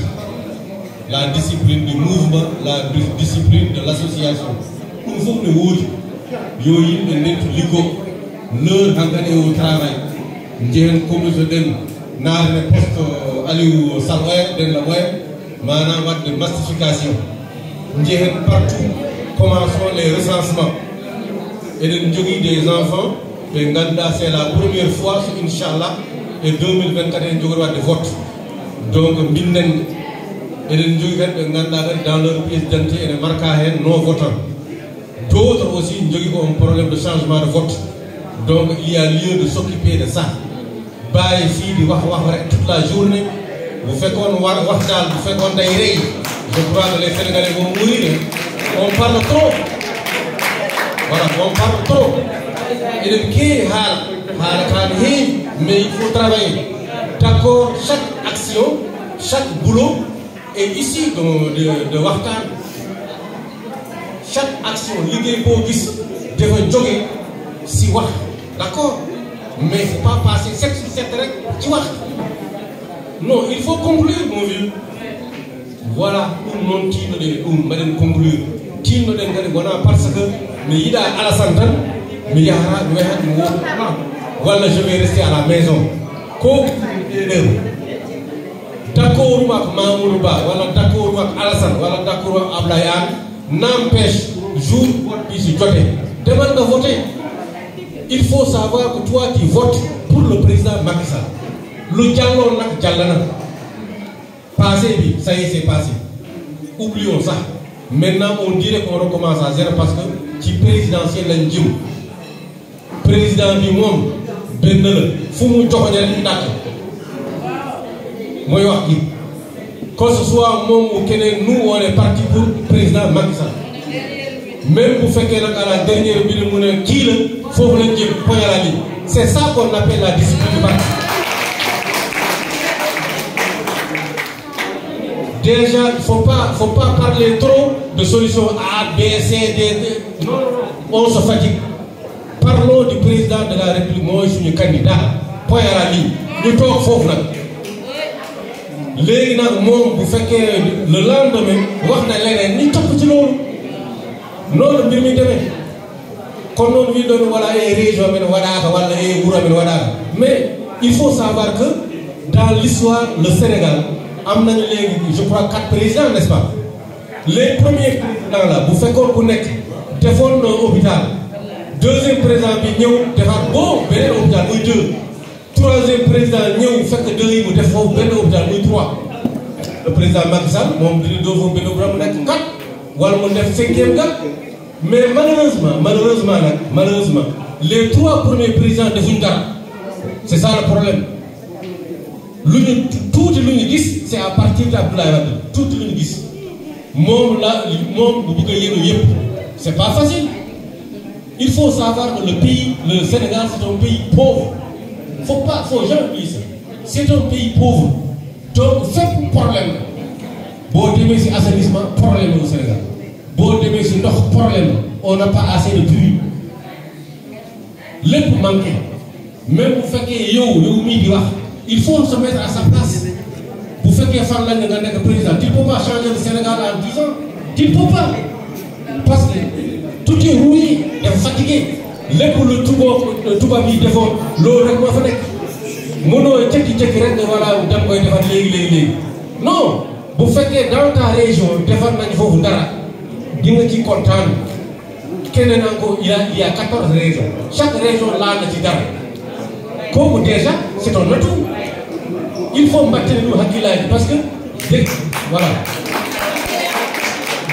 la discipline du mouvement, la discipline de l'association. Ɗum fof ne woodi yo yimɓe nettu liggo leur hankkadi au travail jehen commission ɗen naarne poste Aliou Sall oya ɗen la ɓoya manam wadde massification jehen partout commençons les recensements. Eɗen jogui des enfants ɓe ganduɗa c'est la première fois so inchallah et 2024 en jogori wadde vote. Donc binden eɗen jogui kadi ɓe ganduɗa kadi dans leur pièce d'identité ene marqua hen non votant. D'autres aussi jogui ko un problème de changement de vote. Donc il y a lieu de s'occuper de ça. Baye fii di wax rek toute la journée bu fekkoon wax daal bu fekkoon day rey je crois que les Sénégalais vont mourir. On parle trop. Voilà, on parle trop. Eɗen keewi haalakaani heewi mais il faut travailler. D'accord, chaque action, chaque boulot est ici de waxtaan. Chaque action liggéey boo gis dafa jóge si wax, d'accord, mais faut pas passer 7 sur 7 rek ci wax. Non, il faut conclure mon vieux. Voilà, ɗum noon tiinoɗen ɗum mbaɗen conclure. Tiinoɗen kadi wona parce que mi yiɗa Alassane tan mi yahata mi yahat mi woɗɗuma walla je vais rester à la maison. Ko d'accord mak Mamoudou Ba walla d'accord mak Alassane walla d'accord mak Ablaye Anne n'empêche jour vote bi si jotee demal nga voter. Il faut savoir que toi tu votes pour le président Macky Sall. Lu jàlloon nag jàll na passé bi ça y est c'est passé, oublions ça. Maintenant on dirait qu'on recommence à zéro parce que ci présidentiel lañ jëm. Président bi moom benn la fu mu joxoñ rek dàq mooy wax ji que ce soit moom ou keneen nous on est parti pour président Macky Sall. Même bu fekkee nag à la dernière minute mu ne kii la foofu lañ jëm poñala bi. C'est ça qu'on appelle la discipline du parti. Déjà, il ne faut pas parler trop de solutions A, B, C, D. Non, on se fatigue. Parlons du président de la République, moi je suis candidat. Point à la ligne. Nous sommes fauves. Léegi nag moom bu fekkee le lendemain wax na leneen ni topp ci loolu noonu mbir mi demee kon noonu ñu doon wala ay région men wadaaka wala ay wuro men wadaaka mais il faut savoir que dans l'histoire le Sénégal am nañu léegi je crois 4 présidents n'est-ce pas les premiers présidents là bu fekkoon ku nekk defoon hôpital deuxième président bi ñëw defaat bon beneen hôpital muy 2 troisième président ñëw fekk 2 yi mu def foofu benn hôpital muy 3 le président Macky Sall moom dina doo foofu benn hôpital mu nekk 4 wala mu def 5e ga mais malheureusement les 3 premiers présidents defuñu dara c'est ça le problème lu ñu tuuti lu ñu gis c'est à partir d'Abdoulaye Wade tuuti lu ñu gis moom bu bëgg a yéenu yëpp c'est pas facile il faut savoir que le Sénégal c'est un pays pauvre faut jamais oublier ça c'est un pays pauvre donc fépp problème la boo demee ci assainissement problème au Sénégal boo demee ci ndox problème on n'a pas assez de pluie lépp manqué même bu fekkee yow mii di wax il faut se mettre à sa place bu fekkee fan lañ nga nekk président tu ne peux pas changer le Sénégal en 10 ans tu ne peux pas parce que tout est rouillé dafa fatigué lépp lu tubaab yi defoon loolu rek moo fa nekk mënoo jékki-jékki rek ne voilà dem koy defar léegi non bu fekkee dans ta région defar nañ foofu dara di nga ci kontaan keneen encore il y a 14 régions chaque région laal na ci dara kooku déjà c'est un atout il faut mbattre lu hakkilaay parce que voilà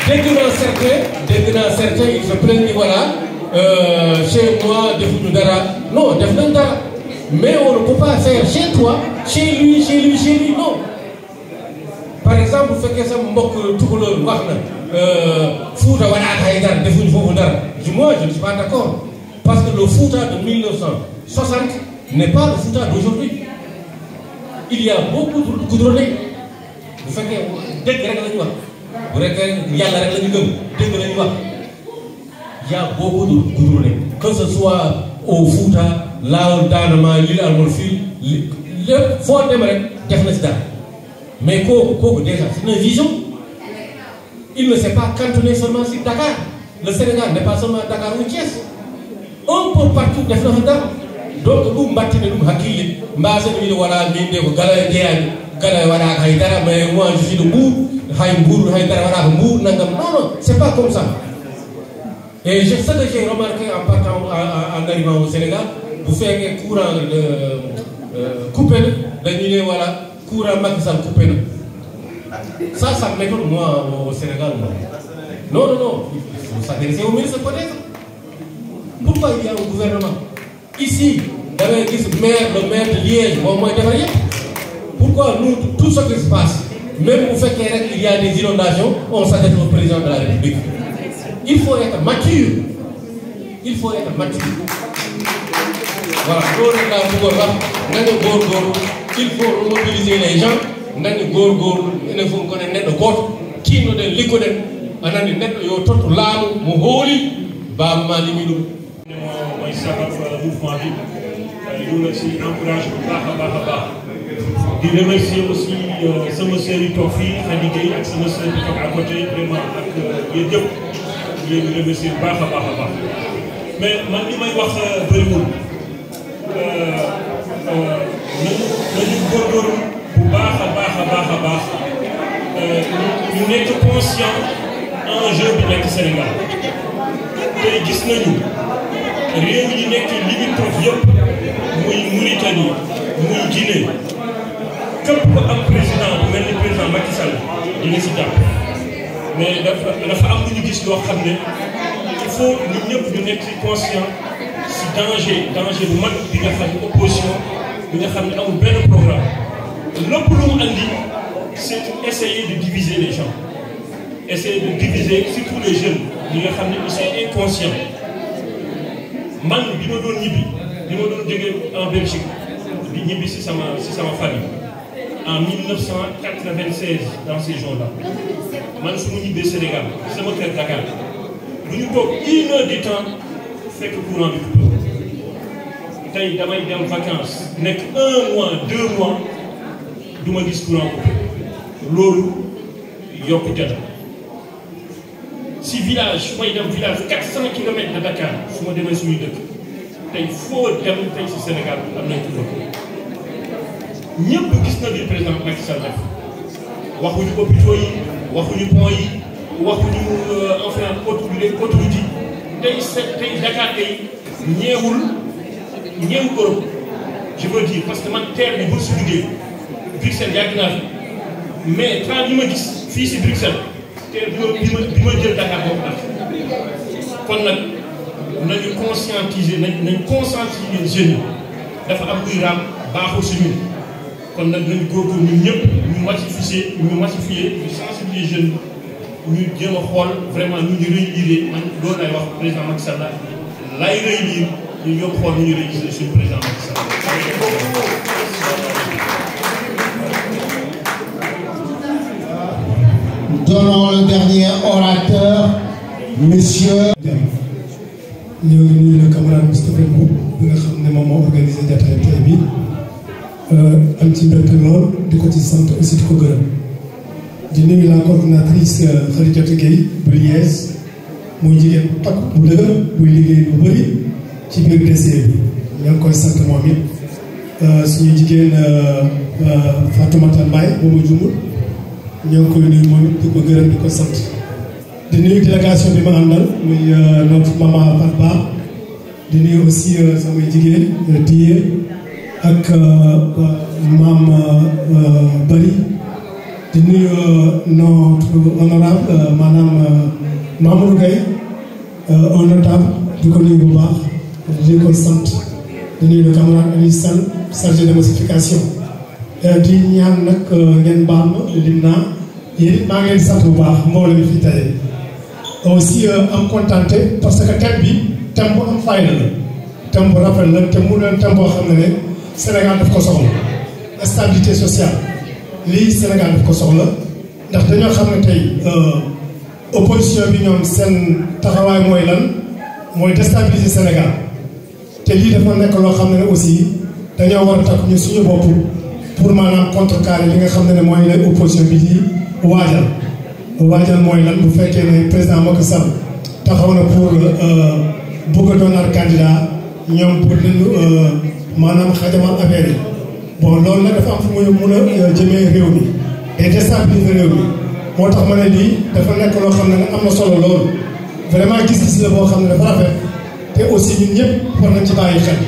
dégg naa certains ils se plaignent ni voilà chez moi defuñu dara non def nañ dara mais on ne peut pas faire chez toi chez lui non par exemple bu fekkee sama mbokk tukulóor wax na Fouta wala ay dara defuñu foofu dara moi je ne suis pas d'accord parce que le Fouta de 1960 n'est pas le Fouta d'aujourd'hui il y a beaucoup de goudronné bu fekkee dégg rek la ñu wax bu fekkee yàlla rek la ñu gëm dégg la ñu wax il y a beaucoup de goudronné que ce soit au Fouta Laol Danama l'île Almorphile lépp foo dem rek def na ci dara mais kooku déjà c'est une vision il ne s'est pas cantonné seulement sur Dakar le Sénégal n'est pas seulement Dakar ou Thiès un peu partout def na fa dara donc ɗum mbattine ɗum hakkille mbasen wiide wala min de ko gala jeeyani gala waɗaka haydara mais moi je suis de Mbour Mbour haydara waɗaka Mbour nangam non c'est pas comme ça et ce que j'ai remarqué en partant en arrivant au Sénégal bu fekkee courant coupé na dañu ne voilà courant Macky Sall coupé na ça m'étonne moi au Sénégal non il faut s'adresser au ministre peut-être pourquoi il y a un gouvernement ici da ngay gis le maire de Liège moom mooy defar yëpp pourquoi nous tout ce qui se passe même bu fekkee rek il y a des inondations on s'adresse au président de la République il faut être mature voilà loolu rek laa bëggoon wax nga ne góorgóorlu il faut remobiliser les gens nga ne góorgóorlu ene fof kono neɗɗo gooto tinnoɗen liggoɗen anani neɗɗo yo tottu laamu mo hooli bamma limi ɗum mooy sabab mouvement bi ñu la si encouragé bu baax a baax di remercier aussi sama sœur yi toog fii Khady Gueye ak sama sœur bi toog à côté vraiment ak yéen ñëpp di leen remercier bu baax a baax mais man li may wax bëriwul nañu góorgóorlu bu baax a baax ñu nekk conscient enjeu bi nekk Sénégal tey gis nañu réew yi nekk limitrophe yëpp muy Mauritanie muy Guinée képp ko am président bu mel ni président Macky Sall dina si jàpp mais dafa am lu ñu gis loo xam ne il faut ñun ñëpp ñu nekk si conscient si danger bu mag bi nga xam ne opposition bi nga xam ne amul benn programme lépp lu mu andi c'est essayer de diviser les gens essayer de diviser surtout les jeunes ñi nga xam ne ils sont inconscients man bi ma doon ñibbi bi ma doon jógee en Belgique di ñibbi si sama famille en 1996 dans ces jours-là man su ma ñibbee Sénégal sama kër Dakar bu ñu toog 1 heure du temps fekk courant bi coupé tey damay dem vacances nekk 1 mois 2 mois du ma gis courant coupé loolu yokkute la si village su may dem village 400 kilomètres de Dakar su ma demee suñuy dëkk tey foo dem tey si Sénégal am nañ ko ñëpp gis na li président Macky Sall def waxuñu hôpitaux yi waxuñu pont yi waxuñu enfin autoroute yi tey Dakar tey ñeewul Europe je veux dire parce que man terre bi ba su duggee Bruxelles yàgg naa fi mais train yi ma gis fii si Bruxelles terre bi ma jël Dakar boobu tax kon nag nañu conscientiser nañ conscientiser jeunes yi dafa am kuy raam baaxul si ñun kon nag nañu góorgóorlu ñun ñëpp ñu massifier ñu sensibiliser jeunes ñu jéem a xool vraiment ñu réunir man loolu lay wax président Macky Sall lay réunir ñu ñëpp xool ñu réunir suñu président Macky Sall. Donnons le dernier orateur, monsieur. Nous sommes le camarade Moustapha Mboup bi nga xam ne moom moo organisé jataay tey bi am ci mbégte lool di ko ci sant aussi di ko gërëm di nuyu la coordonnatrice Khadijatou Gueye bu Liès muy jigéen bu takk bu dëgër buy liggéey bu bëri ci biir DC bi ñoo ngi koy sant moom it suñu jigéen Fatoumata Mbaye bu ma jumul ñoo ngi koy nuyu moom it di ko gërëm di ko sant di nuyu délégation bi ma àndal muy notre maman Fatba di nuyu aussi samay jigéen Diye ak maam Bari di nuyu notre honorable maanaam Mamadou Gaye un notable di ko nuyu bu baax di ko sant di nuyu le camarade Aliou Sall chargé de massification di ñaan nag ngeen baal ma lim naa yéen it maa ngi leen di sant bu baax mbooloo mi fi tey aussi am contenté parce que thème bi thème bu am fayda la thème bu rafet la te mu doon thème boo xam ne Sénégal daf ko soxla stabilité sociale lii Sénégal daf ko soxla ndax dañoo xam ne tey opposition bi ñoom seen taxawaay mooy lan mooy déstabiliser Sénégal te lii dafa nekk loo xam ne aussi dañoo war a takk ñu suñu bopp pour maanaam contrecarrer li nga xam ne mooy lay opposition bi di waajal mooy lan bu fekkee ne président Macky Sall taxaw na pour bëgg a doonaat candidat ñoom pour nañu maanaam xajamal affaire yi bon loolu nag dafa am fu muy mun a jëmee réew mi et déstabiliser réew mi moo tax ma ne lii dafa nekk loo xam ne am na solo loolu vraiment gis-gis la boo xam ne dafa rafet te aussi ñun ñëpp war nañ ci bàyyi xel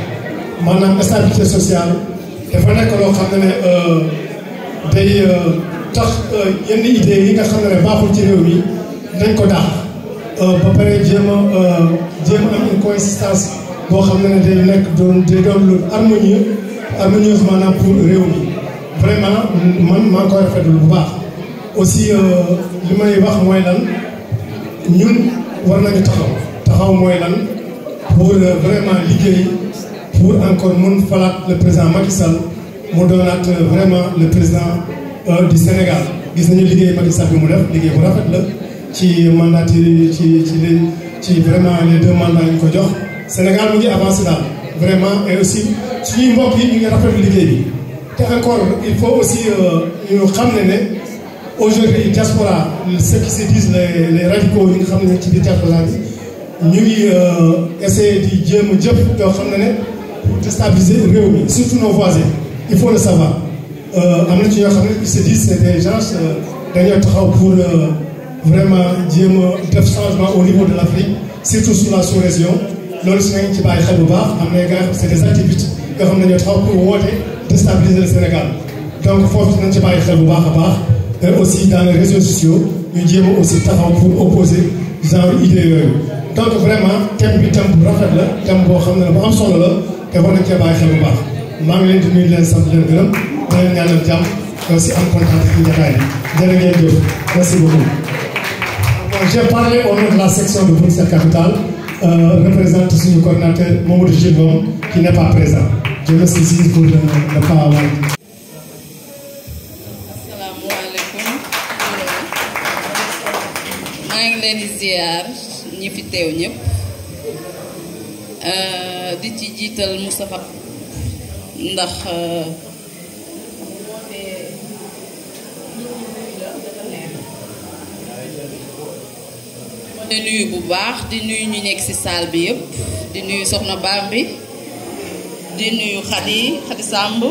maanaam stabilité sociale dafa nekk loo xam ne day tax yenn idées yi nga xam ne baaxul ci réew mi dañ ko daax ba pare jéem a am une consistance boo xam ne day nekk day doon lu harmonieuse maanaam pour réew mi vraiment man maa ngi koy rafetlu bu baax aussi li may wax mooy lan ñun war nañu taxaw mooy lan pour vraiment liggéey pour encore mun falaat le président Macky Sall mu doonaat vraiment le président du Sénégal gis nañu liggéey Macky Sall bi mu def liggéey bu rafet la ci mandat ci vraiment les 2 mandats yi ñu ko jox Sénégal mu ngi avancé daal vraiment et aussi suñuy mbokk yi ñu ngi rafetlu liggéey bi te encore il faut aussi ñu xam ne aujourd'hui diaspora ceux qui se disent les radicaux yi nga xam ne ci biir diaspora bi ñu ngi essayer di jéem a jëf yoo xam ne pour déstabiliser réew mi surtout nos voisins il faut le savoir am na ci ñoo xam ne ils se disent c'est des gens dañoo taxaw pour vraiment jéem a def changement au niveau de l'Afrique surtout sur la sous-région loolu si nañ ci bàyyi xel bu baax am na gars c'est des activistes yoo xam ne dañoo taxaw pour woote déstabiliser le Sénégal donc foofu nañ ci bàyyi xel bu baax a baax et aussi dans les réseaux sociaux ñu jéem a aussi taxaw pour opposer genre idée yooyu donc vraiment thème bi thème bu rafet la thème boo xam ne bu am solo la te war nañ cee bàyyi xel bu baax maa ngi leen di nuyu leen sant leen gërëm di leen ñaanal jàmm aussi am kontaan ci njataay bi jërë ngeen jëf merci beaucoup. J'ai parlé au nom de la section de Bruxelles Capitale représente suñu coordinateur Mamadou Gilbon qui n'est pas présent je m'excuse pour ne pas avoir. leen di ziar ñi fi teew ñëpp di ci jiital Moustapha ndax di nuyu bu baax di nuyu ñu nekk ci salle bi yëpp di nuyu soxna Bambi di nuyu Khady Samb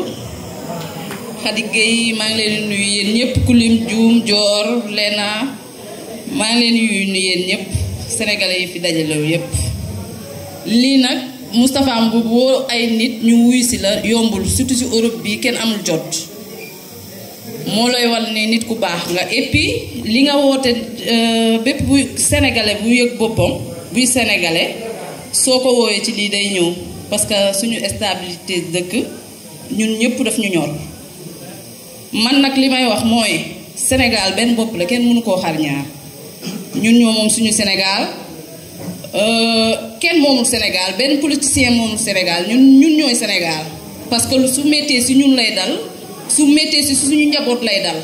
Khady Gueye maa ngi leen di nuyu yéen ñëpp Kulim Dioum Dior Lena maa ngi leen di nuyu yéen ñëpp sénégalais yi fi dajalew yëpp lii nag Moustapha Mboup woo ay nit ñu wuy si la yombul surtout ci Europe bi kenn amul jot moo lay wan ne nit ku baax nga et puis li nga woote bépp bu sénégalais bu yëg boppam buy sénégalais soo ko woowee ci lii day ñëw parce que suñu stabilité dëkk ñun ñëpp daf ñu ñor man nag li may wax mooy Sénégal benn bopp la kenn mënu koo xar ñaar ñun ñoo moom suñu Sénégal kenn moomul Sénégal benn politicien moomul Sénégal ñun ñooy Sénégal parce que su méttee si ñun lay dal su méttee si suñu njaboot lay dal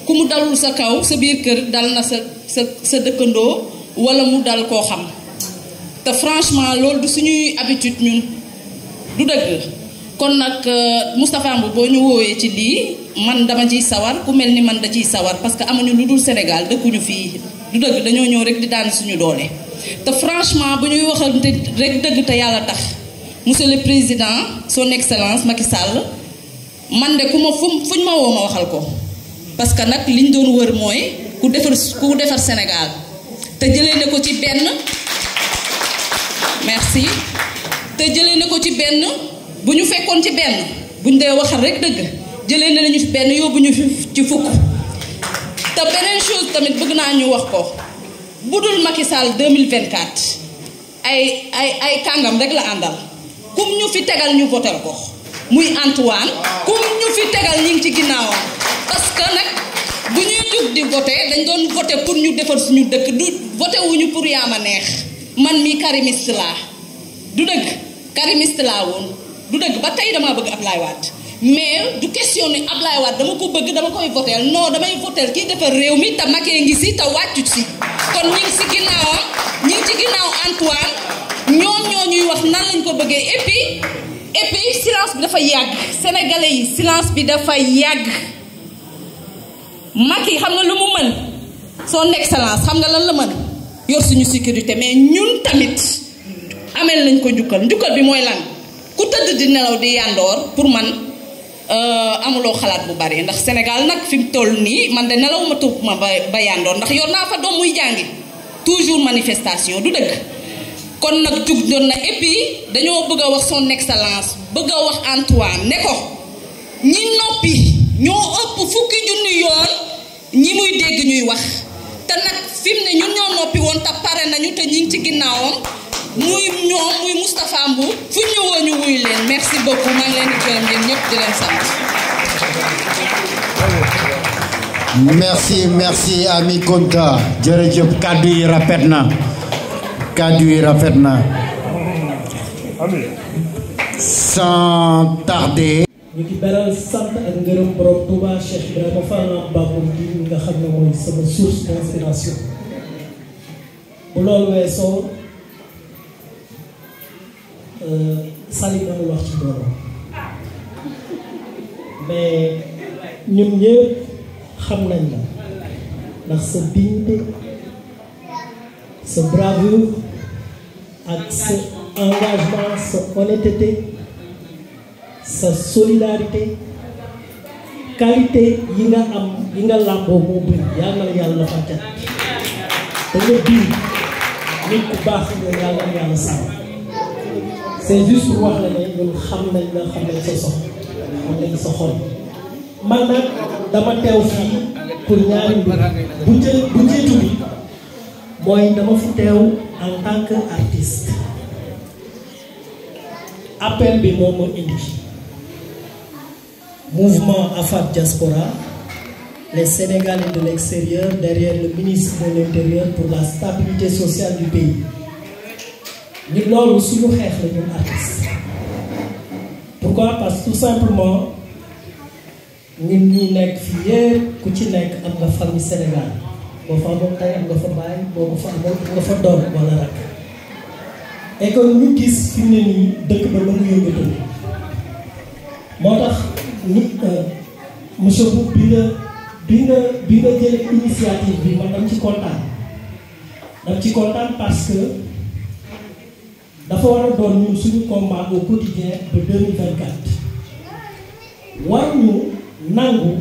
ku mu dalul sa kaw sa biir kër dal na sa dëkkandoo wala mu dal koo xam te franchement loolu du suñuy habitude ñun du dëgg kon nag Moustapha Mboup boo ñu woowee ci lii man dama ciy sawar ku mel ni man da ciy sawar parce que amuñu lu dul Sénégal dëkkuñu fii du dëgg dañoo ñëw rek di daan suñu doole te franchement bu ñuy waxante rek dëgg te yàlla tax monsieur le président son excellence Macky Sall man de fuñ ma woo ma waxal ko parce que nag liñ doon wër mooy ku defar Sénégal te jëlee na ko ci benn merci te jëlee na ko ci benn bu ñu fekkoon ci benn buñ dee waxal rek dëgg jëlee nañu ci benn yóbbu ñu ci fukk te beneen chose tamit bëgg naa ñu wax ko bu dul Macky Sall 2024 ay kàngam rek la àndal kum ñu fi tegal ñu votel ko muy Antoine kum ñu fi tegal ñu ngi ci ginnaawam parce que nag bu ñuy jug di voté dañ doon voté pour ñu defar suñu dëkk du voté wuñu pour yaama neex man mii karimiste laa du dëgg karimiste laa woon du dëgg ba tey damaa bëgg Ablaye Wade mais du question ni Ablaye Wade dama ko bëgg dama koy votel non damay votel kii defar réew mi te Macky ngi si te wàccu si kon ñu ngi si ginnaawam ñu ngi ci ginnaaw Antoine ñoom ñoo ñuy wax nan lañ ko bëggee et puis silence bi dafa yàgg sénégalais yi silence bi dafa yàgg Macky xam nga lu mu mën son excellence xam nga lan la mën yor suñu sécurité mais ñun tamit amel nañ ko njukkal bi mooy lan ku tëdd di nelaw di yandoor pour man amuloo xalaat bu bari ndax Sénégal nag fi mu toll nii man de nelawuma tuub ma ba yandoor ndax yor naa fa doom muy jàngi toujours manifestation du dëgg kon nag jug doon na et puis dañoo bëgg a wax son excellence bëgg a wax Antoine ne ko ñi noppi ñoo ëpp fukki junni yoon ñi muy dégg ñuy wax te nag fi mu ne ñun ñoo noppi woon te pare nañu te ñi ngi ci ginnaawam muy ñoom muy Moustapha Mboup fu ñu woo ñu wuy leen merci beaucoup maa ngi leen di gërëm yéen ñëpp di leen sant. merci Ami Konta jërëjëf kàddu yi rafet na sans tarder. ñu ngi beral sant ak ngërëm borom Touba Cheikh Ibrahima Fall Babou di nga xam ne mooy sama source d'inspiration bu loolu weesoo Sali amul wax ci loolu mais ñun ñëpp xam nañ la ndax sa dignité sa bravoure ak sa engagement sa honnêteté sa solidarité qualité yi nga am yi nga làmboo moo bëri yàlla na yàlla dafa cat te nga bii nit ku baax nga yàlla na yàlla sàmm c'est juste pour wax la ne ñun xam nañ la xam nañ sa sox xam nañ sa xol man nag dama teew fii pour ñaari mbir bu jiitu bi mooy dama fi teew en tant que artiste appel bi moom moo indi mouvement Afad Diaspora, les Sénégalais de l'extérieur derrière le ministre de l'Intérieur pour la stabilité sociale du pays. Nous loolu suñu xeex la ñun artistes. Pourquoi? Parce que tout simplement ñun ñi nekk fii yëpp ku ci nekk am nga famille Sénégal boo fa amoon tey am nga fa bàyyi boo ko fa amoon am nga fa doom wala rak et que ñu gis fi mu ne nii dëkk ba la mu yëngatu moo tax nit monsieur Boub bi nga jëlee initiative bi man dama ci kontaan parce que dafa war a doon ñun suñu combat au quotidien de 2024 war ñu nangu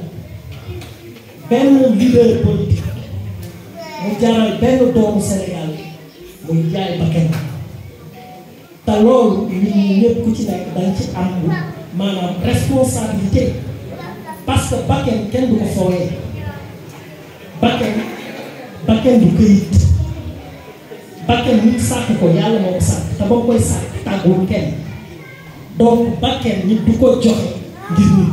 benn leader politique mu jaral benn doomu Sénégal muy jaay bakkan te loolu ñun ñëpp ku ci nekk dañ ci am maanaam responsabilité parce que bakkan kenn du ko foowee bakkan du këyit bakkan nit sàkk ko yàlla moo ko sàkk te ba koy sàkk tàggul kenn donc bakkan nit du ko joxe ngir nit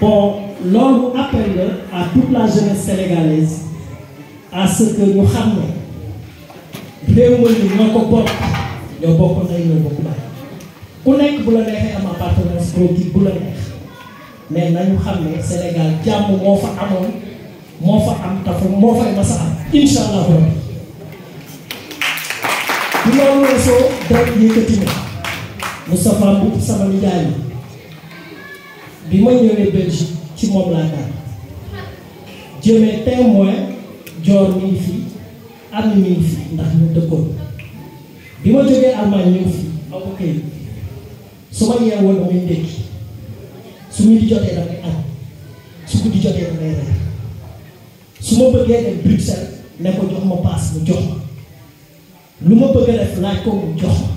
bon loolu appel la à toute la jeunesse sénégalaise à ce que ñu xam ne réew mi ñoo ko bokk ñoo bokk ndey ñoo bokk baay ku nekk bu la neexee am appartenance politique bu la neex mais nañu xam ne Sénégal jàmm moo fa amoon moo fa am tafu moo fay masa am incha allah rabbi bu loolu weesoo dara yëkkati na Moustapha Mboup sama nijaay bi ma ñëwee Belgique ci moom laa daal jëmee témoin joor mi ngi fi am mi ngi fi ndax ñu dëkkoon bi ma jógee Allemagne ñëw fi aw ko këyit su ma yeewoon damay ndékki su ñu di jotee damay añ su guddi jotee damay reer su ma bëggee dem Bruxelles ne ko jox ma paas mu jox ma lu ma bëgg a def laaj ko mu jox ma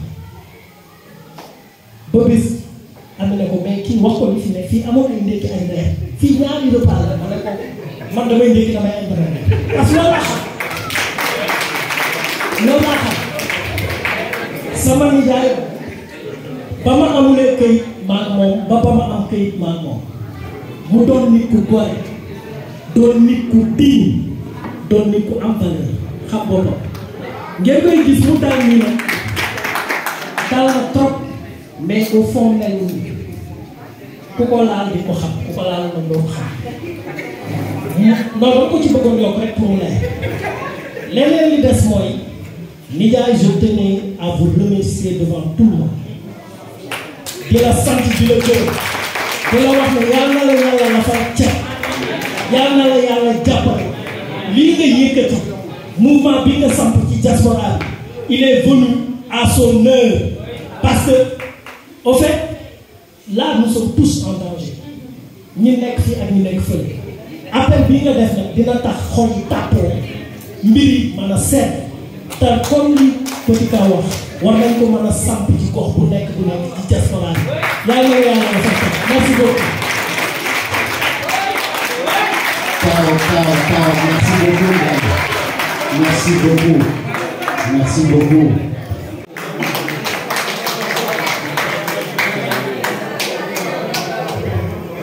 ba bis am ne ko mais kii wax ko li fi ne fii amoon ay ndékki ay reer fii ñaari repas la ma ne ko man damay ndékki damay añ damay reer parce que loolu laa xam sama nijaay ba ma amulee këyit maag moom ba ma am këyit maag moom mu doon nit ku gore doon nit ku diin doon nit ku am valeur xam boppam ngeen koy gis mu dal nii nag dal na trop mais au fond mel ni ku ko laal di ko xam ku ko laal man doo ko xam noonu ko ci bëggoon yokk rek pour mu leer leneen li des mooy nijaay je tenais à vous remercier devant tout le monde di la sant di la gërëm di la wax ne yal na la yàlla la fa cat yal na la yàlla jàppale lii nga yëkkati mouvement bi nga samp ci diaspora bi il est venu à son heure parce que au fait là nous sommes tous en danger ñi nekk fii ak ñi nekk fële appel bi nga def nag dina tax xol yi tàppoo mbir yi mën a seet te comme li Petit Ka wax war nañ ko mën a samp ci gox bu nekk ci diaspora bi yàlla na yàlla na fa merci beaucoup. Merci beaucoup. Merci beaucoup.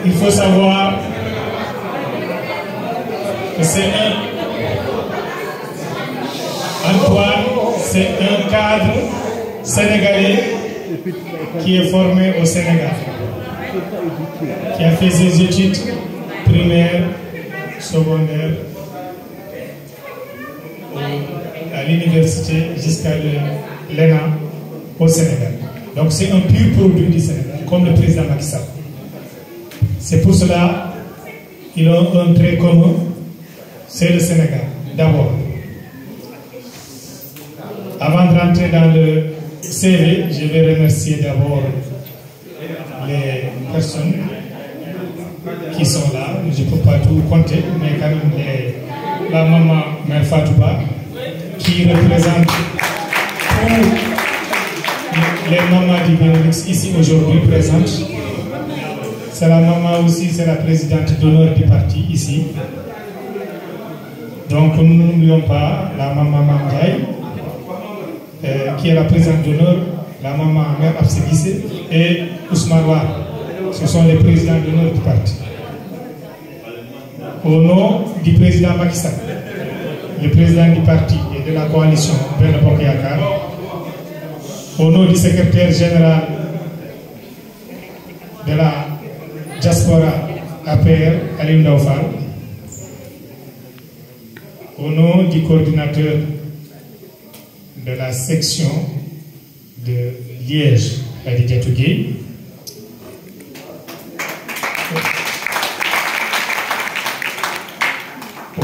Il faut savoir que c'est Antoine, c'est un cadre sénégalais qui est formé au Sénégal, qui a fait ses études primaires, secondaires, à l'université jusqu'à l'ENA au Sénégal. Donc c'est un pur produit du Sénégal, comme le président Macky Sall. C'est pour cela qu'ils ont un trait commun, c'est le Sénégal, d'abord. Avant de rentrer dans le CV, je vais remercier d'abord les personnes qui sont là. Je ne peux pas tout compter, mais quand même la maman Mère Fatouba, qui représente tous les mamans du Benelux ici aujourd'hui présentes. C'est la maman aussi, c'est la présidente d'honneur du parti ici. Donc nous n'oublions pas la maman Mamdiaye, qui est la présidente d'honneur, la maman Mère Abségissé et Ousmane War. Ce sont les présidents d'honneur du parti. Au nom du président Macky Sall, le président du parti et de la coalition Benno Bokk Yakaar, au nom du secrétaire général diaspora APR, Alim Daoufal, au nom du coordinateur de la section de Liège, Adi Diatougui,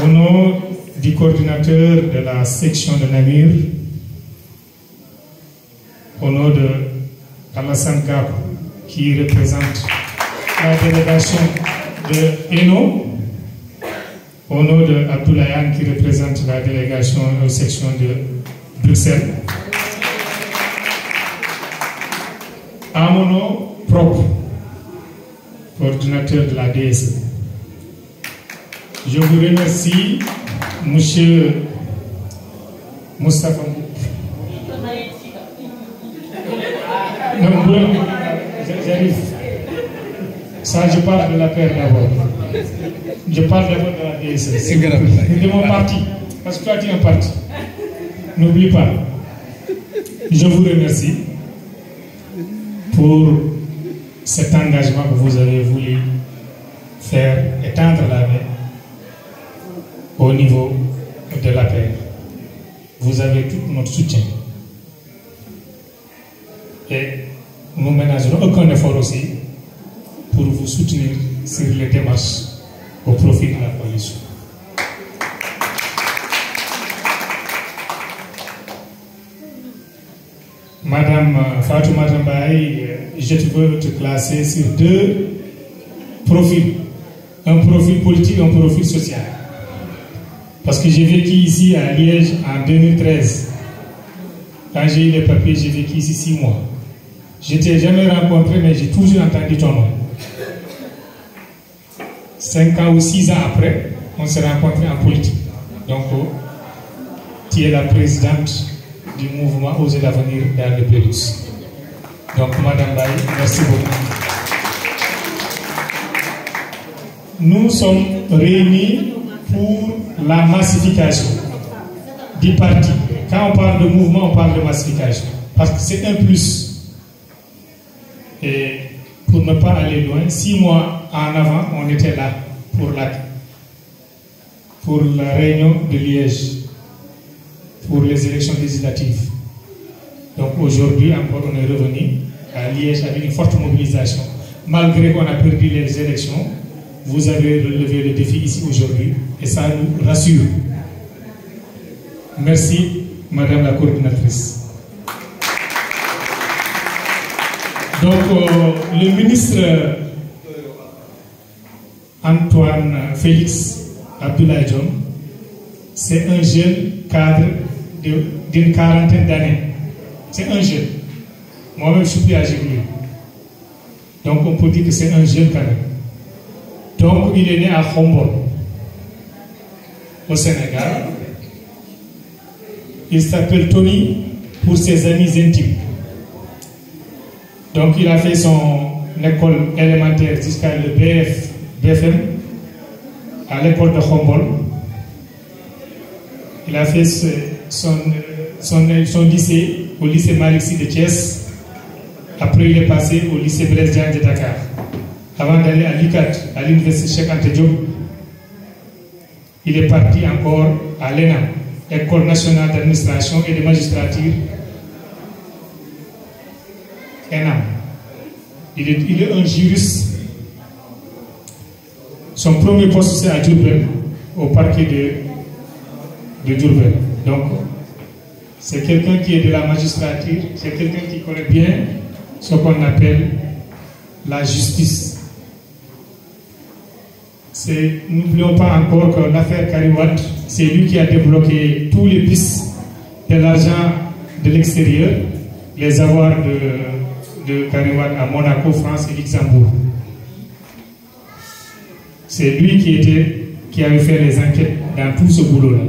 au nom du coordinateur de la section de Namur, au nom de Alassane Gab, qui représente la délégation de Eno, au nom de Abdoulaye qui représente la délégation de section de Bruxelles, à mon nom propre, coordinateur de la DSE. Je vous remercie, monsieur Moustapha. Non, j'arrive. Ça, je parle de la paix d'abord. Je parle d'abord de la DSE. C'est grave. De mon parti. Parce que toi, tu es un parti. N'oublie pas. Je vous remercie pour cet engagement que vous avez voulu faire et tendre la main au niveau de la paix. Vous avez tout notre soutien. Et nous ne ménagerons aucun effort aussi pour vous soutenir sur les démarches au profit de la coalition. Madame Fatoumata Mbaye, je veux te classer sur deux profils. Un profil politique et un profil social. Parce que j'ai vécu ici à Liège en 2013. Quand j'ai eu les papiers, j'ai vécu ici 6 mois. Je ne t'ai jamais rencontré, mais j'ai toujours entendu ton nom. 5 ans ou 6 ans après, on s'est rencontrés en politique. Donc, tu es la présidente du mouvement Oser l'avenir dans le Pélus. Donc, Madame Baye, merci beaucoup. Nous sommes réunis pour la massification du parti. Quand on parle de mouvement, on parle de massification. Parce que c'est un plus. Et pour ne pas aller loin, 6 mois en avant, on était là pour la réunion de Liège, pour les élections législatives. Donc aujourd'hui, encore, on est revenu à Liège avec une forte mobilisation. Malgré qu'on a perdu les élections, vous avez relevé le défi ici aujourd'hui et ça nous rassure. Merci, Madame la coordinatrice. Donc, le ministre Antoine Félix Abdoulaye Dione, c'est un jeune cadre d'une quarantaine d'années. C'est un jeune. Moi-même, je suis plus âgé que lui. Donc, on peut dire que c'est un jeune quand même. Donc, il est né à Khombol, au Sénégal. Il s'appelle Tony pour ses amis intimes. Donc, il a fait son école élémentaire jusqu'à le BFM à l'école de Khombol. Il a fait son lycée au lycée Malick Sy de Thiès. Après, il est passé au lycée Blaise Diagne de Dakar. Avant d'aller à l'UCAD, à l'université Cheikh Anta Diop, il est parti encore à l'ENAM, École nationale d'administration et de magistrature. ENAM. Il est un juriste. Son premier poste, c'est à Diourbel, au parquet de Diourbel. Donc, c'est quelqu'un qui est de la magistrature, c'est quelqu'un qui connaît bien ce qu'on appelle la justice. N'oublions pas encore que l'affaire Karim Wade, c'est lui qui a débloqué tous les pistes de l'argent de l'extérieur, les avoirs de Karim Wade à Monaco, France et Luxembourg. C'est lui qui avait fait les enquêtes dans tout ce boulot-là,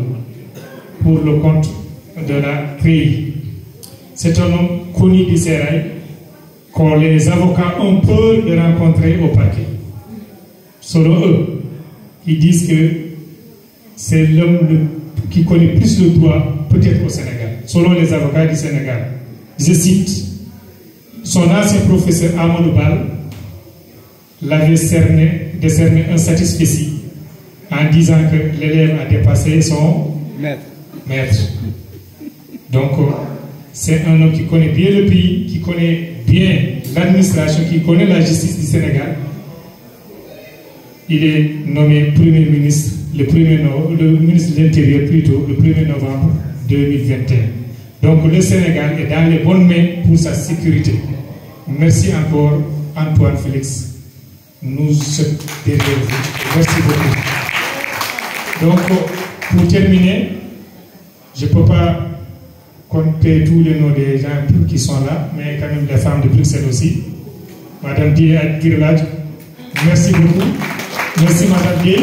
pour le compte de la CREI. C'est un homme connu du Sérail, que les avocats ont peur de rencontrer au parquet. Selon eux, ils disent que c'est l'homme qui connaît plus le droit, peut-être au Sénégal, selon les avocats du Sénégal. Je cite, son ancien professeur Amadou Bal l'avait décerné un satisfecit en disant que l'élève a dépassé son maître. Donc, c'est un homme qui connaît bien le pays, qui connaît bien l'administration, qui connaît la justice du Sénégal. Il est nommé Premier ministre, le ministre de l'Intérieur plutôt, le 1er novembre 2021. Donc le Sénégal est dans les bonnes mains pour sa sécurité. Merci encore Antoine Félix. Nous sommes derrière vous. Merci beaucoup. Donc pour terminer, je ne peux pas compter tous les noms des gens qui sont là, mais quand même les femmes de Bruxelles aussi. Madame Dié Girlad, merci beaucoup. Merci Madame Dié,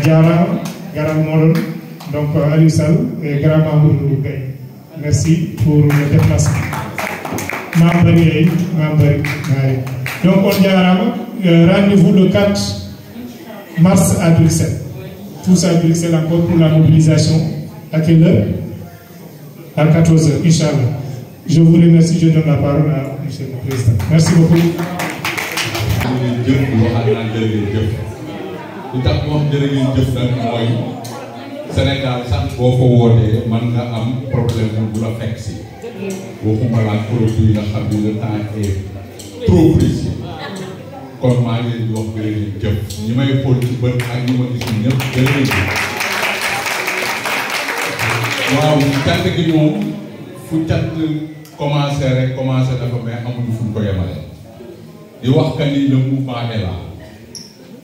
Diara, Garam Molon, donc Aliou Sall et Garam Amourou Bey. Merci pour le déplacement. Donc on diagrame, rendez-vous le 4 mars à Bruxelles. Tous à Bruxelles encore pour la mobilisation. À quelle heure? À 14h, Inch'Allah. Je vous remercie, je donne la parole à M. le Président. Merci beaucoup. Sénégal sax boo ko wootee mën nga am problème bu la fekk si waxuma la produit nga xam ne le temps est trop précis kon maa ngi leen di wax jërëjëf ñi may xool ci bët ak ñi ma gis ñëpp jërëjëf. waaw cant gi moom fu cant commencé rek commencé dafa mais amuñu fu ñu ko yemale di wax que ni le mouvement est là.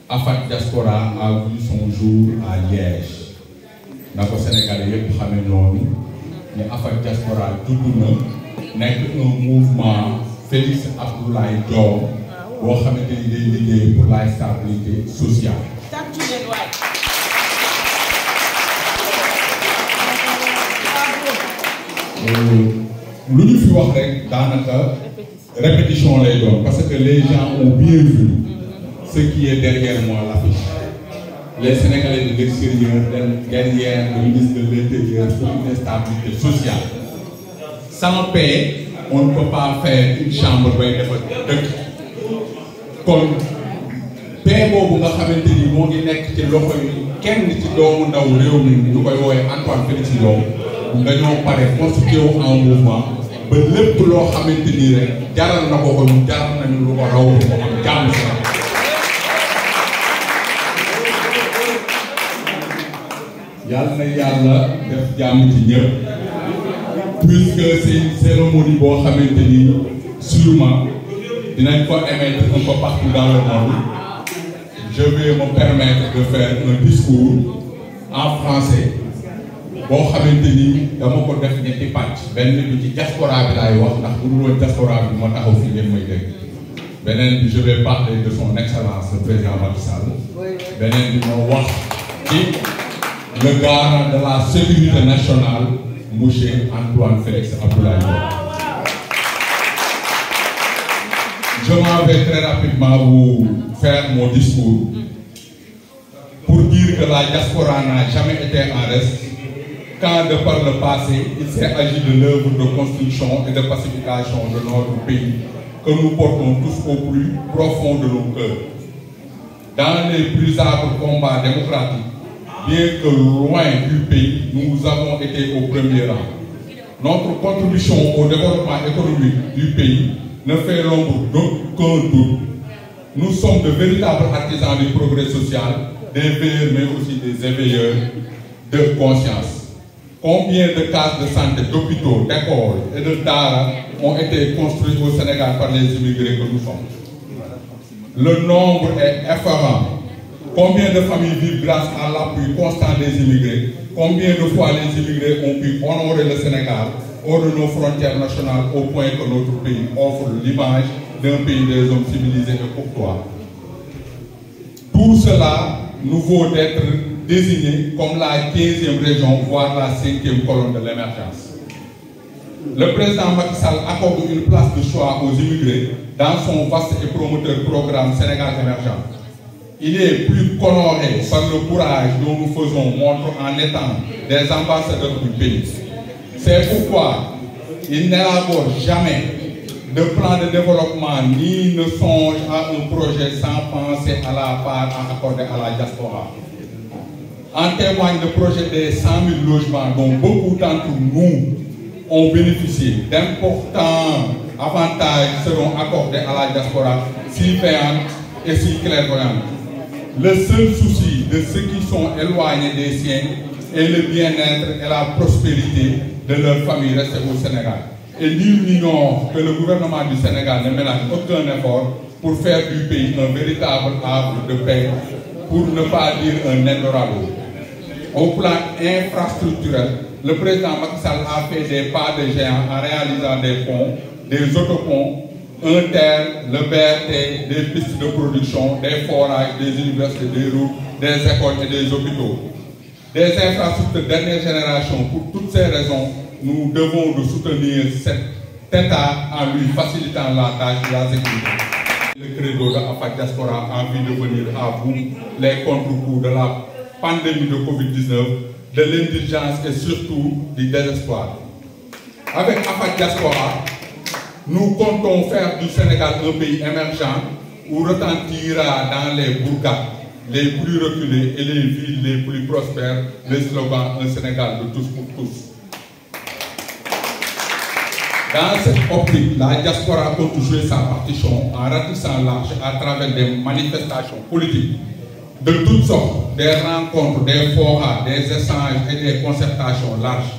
AFAT Diaspora a vu son jour à Liège. na ko Sénégalais yëpp xamee noonu ne AFAT Diaspora judd na nekk un mouvement Félix Abdoulaye Diome boo xamante ni day liggéey pour la stabilité sociale. lu ñu fi wax rek daanaka répétition lay doon parce que les gens ont bien vu ce qui est derrière moi l'affiche. Les Sénégalais de l'extérieur derrière le ministre de l'Intérieur pour une stabilité sociale. Sans paix, on ne peut pas faire une chambre bay dafa dëkk. Kon paix boobu nga xamante ni moo ngi nekk ci loxo yi kenn ci doomu ndaw réew mi ñu koy woowee Antoine Félix Diome dañoo pare constitué wu en mouvement ba lépp loo xamante ni rek jaral na ko ñu jaral nañu lu ko raw mu am jàmm si yàlla na yàlla def jàmm ci ñëpp puisque c'est une cérémonie boo xamante ni sûrement dinañ ko émettre un peu partout dans le monde. Je vais me permettre de faire un discours en français boo xamante ni dama ko def ñetti pàcc benn bi ci diaspora bi laay wax ndax bu dul woon diaspora bi ma taxaw fii ngeen may dégg beneen bi je vais parler de son excellence le président Macky Sall beneen bi moo wax ci le garant de la sécurité nationale, M. Antoine Félix Abdoulaye Diome. Je m'en vais très rapidement vous faire mon discours pour dire que la diaspora n'a jamais été en reste quand de par le passé, il s'est agi de l'œuvre de construction et de pacification de notre pays que nous portons tous au plus profond de nos cœurs. Dans les plus âpres combats démocratiques, bien que loin du pays, nous avons été au premier rang. Notre contribution au développement économique du pays ne fait l'ombre d'aucun doute. Nous sommes de véritables artisans du progrès social, des veilleurs mais aussi des éveilleurs de conscience. Combien de cases de santé, d'hôpitaux, d'écoles et de daara ont été construits au Sénégal par les immigrés que nous sommes? Le nombre est effarant. Combien de familles vivent grâce à l'appui constant des immigrés? Combien de fois les immigrés ont pu honorer le Sénégal hors de nos frontières nationales au point que notre pays offre l'image d'un pays des hommes civilisés et courtois? Tout cela nous vaut d'être désigné comme la 15e région, voire la 5e colonne de l'émergence. Le président Macky Sall accorde une place de choix aux immigrés dans son vaste et promoteur programme Sénégal émergent. Il est plus qu'honoré par le courage dont nous faisons montre en étant des ambassadeurs du pays. C'est pourquoi il n'élabore jamais de plan de développement ni ne songe à un projet sans penser à la part à accorder à la diaspora. En témoigne le projet des 100 000 logements dont beaucoup d'entre nous ont bénéficié. D'importants avantages seront accordés à la diaspora si payante et si clairvoyante. Le seul souci de ceux qui sont éloignés des siens est le bien-être et la prospérité de leur famille restée au Sénégal. Et nul n'ignore que le gouvernement du Sénégal ne ménage aucun effort pour faire du pays un véritable havre de paix, pour ne pas dire un Eldorado. Au plan infrastructurel, le président Macky Sall a fait des pas de géant en réalisant des ponts, des autoponts, un terre, le BRT, des pistes de production, des forages, des universités, des routes, des écoles et des hôpitaux. Des infrastructures de dernière génération. Pour toutes ces raisons, nous devons de soutenir cet État en lui facilitant la tâche et la sécurité. Le credo de AFAD Diaspora a envie de venir à bout les contre-coups de la pandémie de Covid-19, de l'indigence et surtout du désespoir. Avec AFAD Diaspora, nous comptons faire du Sénégal un pays émergent où retentira dans les bourgades les plus reculées et les villes les plus prospères le slogan « Un Sénégal de tous pour tous ». Dans cette optique, la diaspora compte jouer sa partition en ratissant large à travers des manifestations politiques de toutes sortes, des rencontres, des forats, des échanges et des concertations larges.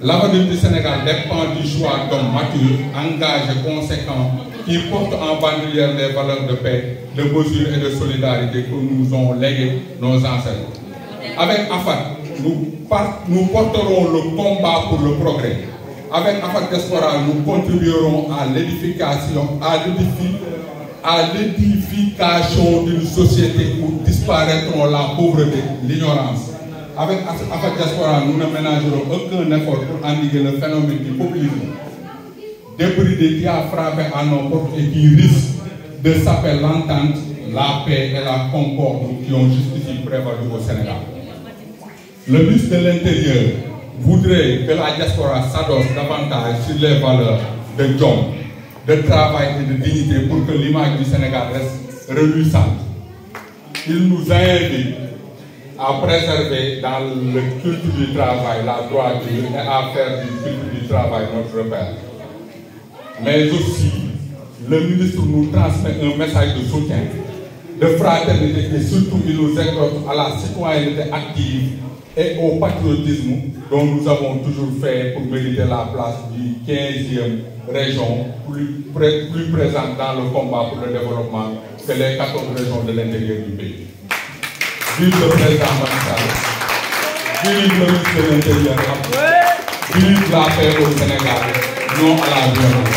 L'avenir du Sénégal dépend du choix d'hommes matures, engagés, conséquents, qui portent en bandoulière les valeurs de paix, de mesure et de solidarité que nous ont léguées nos ancêtres. Avec AFAD, nous porterons le combat pour le progrès. Avec AFAD Diaspora, nous contribuerons à l'édification d'une société où disparaîtront la pauvreté, l'ignorance. Avec AFAD Diaspora, nous ne ménagerons aucun effort pour endiguer le phénomène du populisme débridé qui a frappé à nos portes et qui risque de s'appeler l'entente, la paix et la concorde qui ont jusqu'ici prévalu au Sénégal. Le ministre de l'Intérieur voudrait que la diaspora s'adosse davantage sur les valeurs de job, de travail et de dignité pour que l'image du Sénégal reste reluisante. Il nous invite à préserver dans le culte du travail la droiture et à faire du culte du travail notre repère. Mais aussi, le ministre nous transmet un message de soutien, de fraternité et surtout il nous exhorte à la citoyenneté active et au patriotisme dont nous avons toujours fait pour mériter la place du 15e région, plus présente dans le combat pour le développement que les 14 régions de l'intérieur du pays. Vive le président Macky Sall, vive le ministre de l'Intérieur, vive la paix au Sénégal, non à la violence.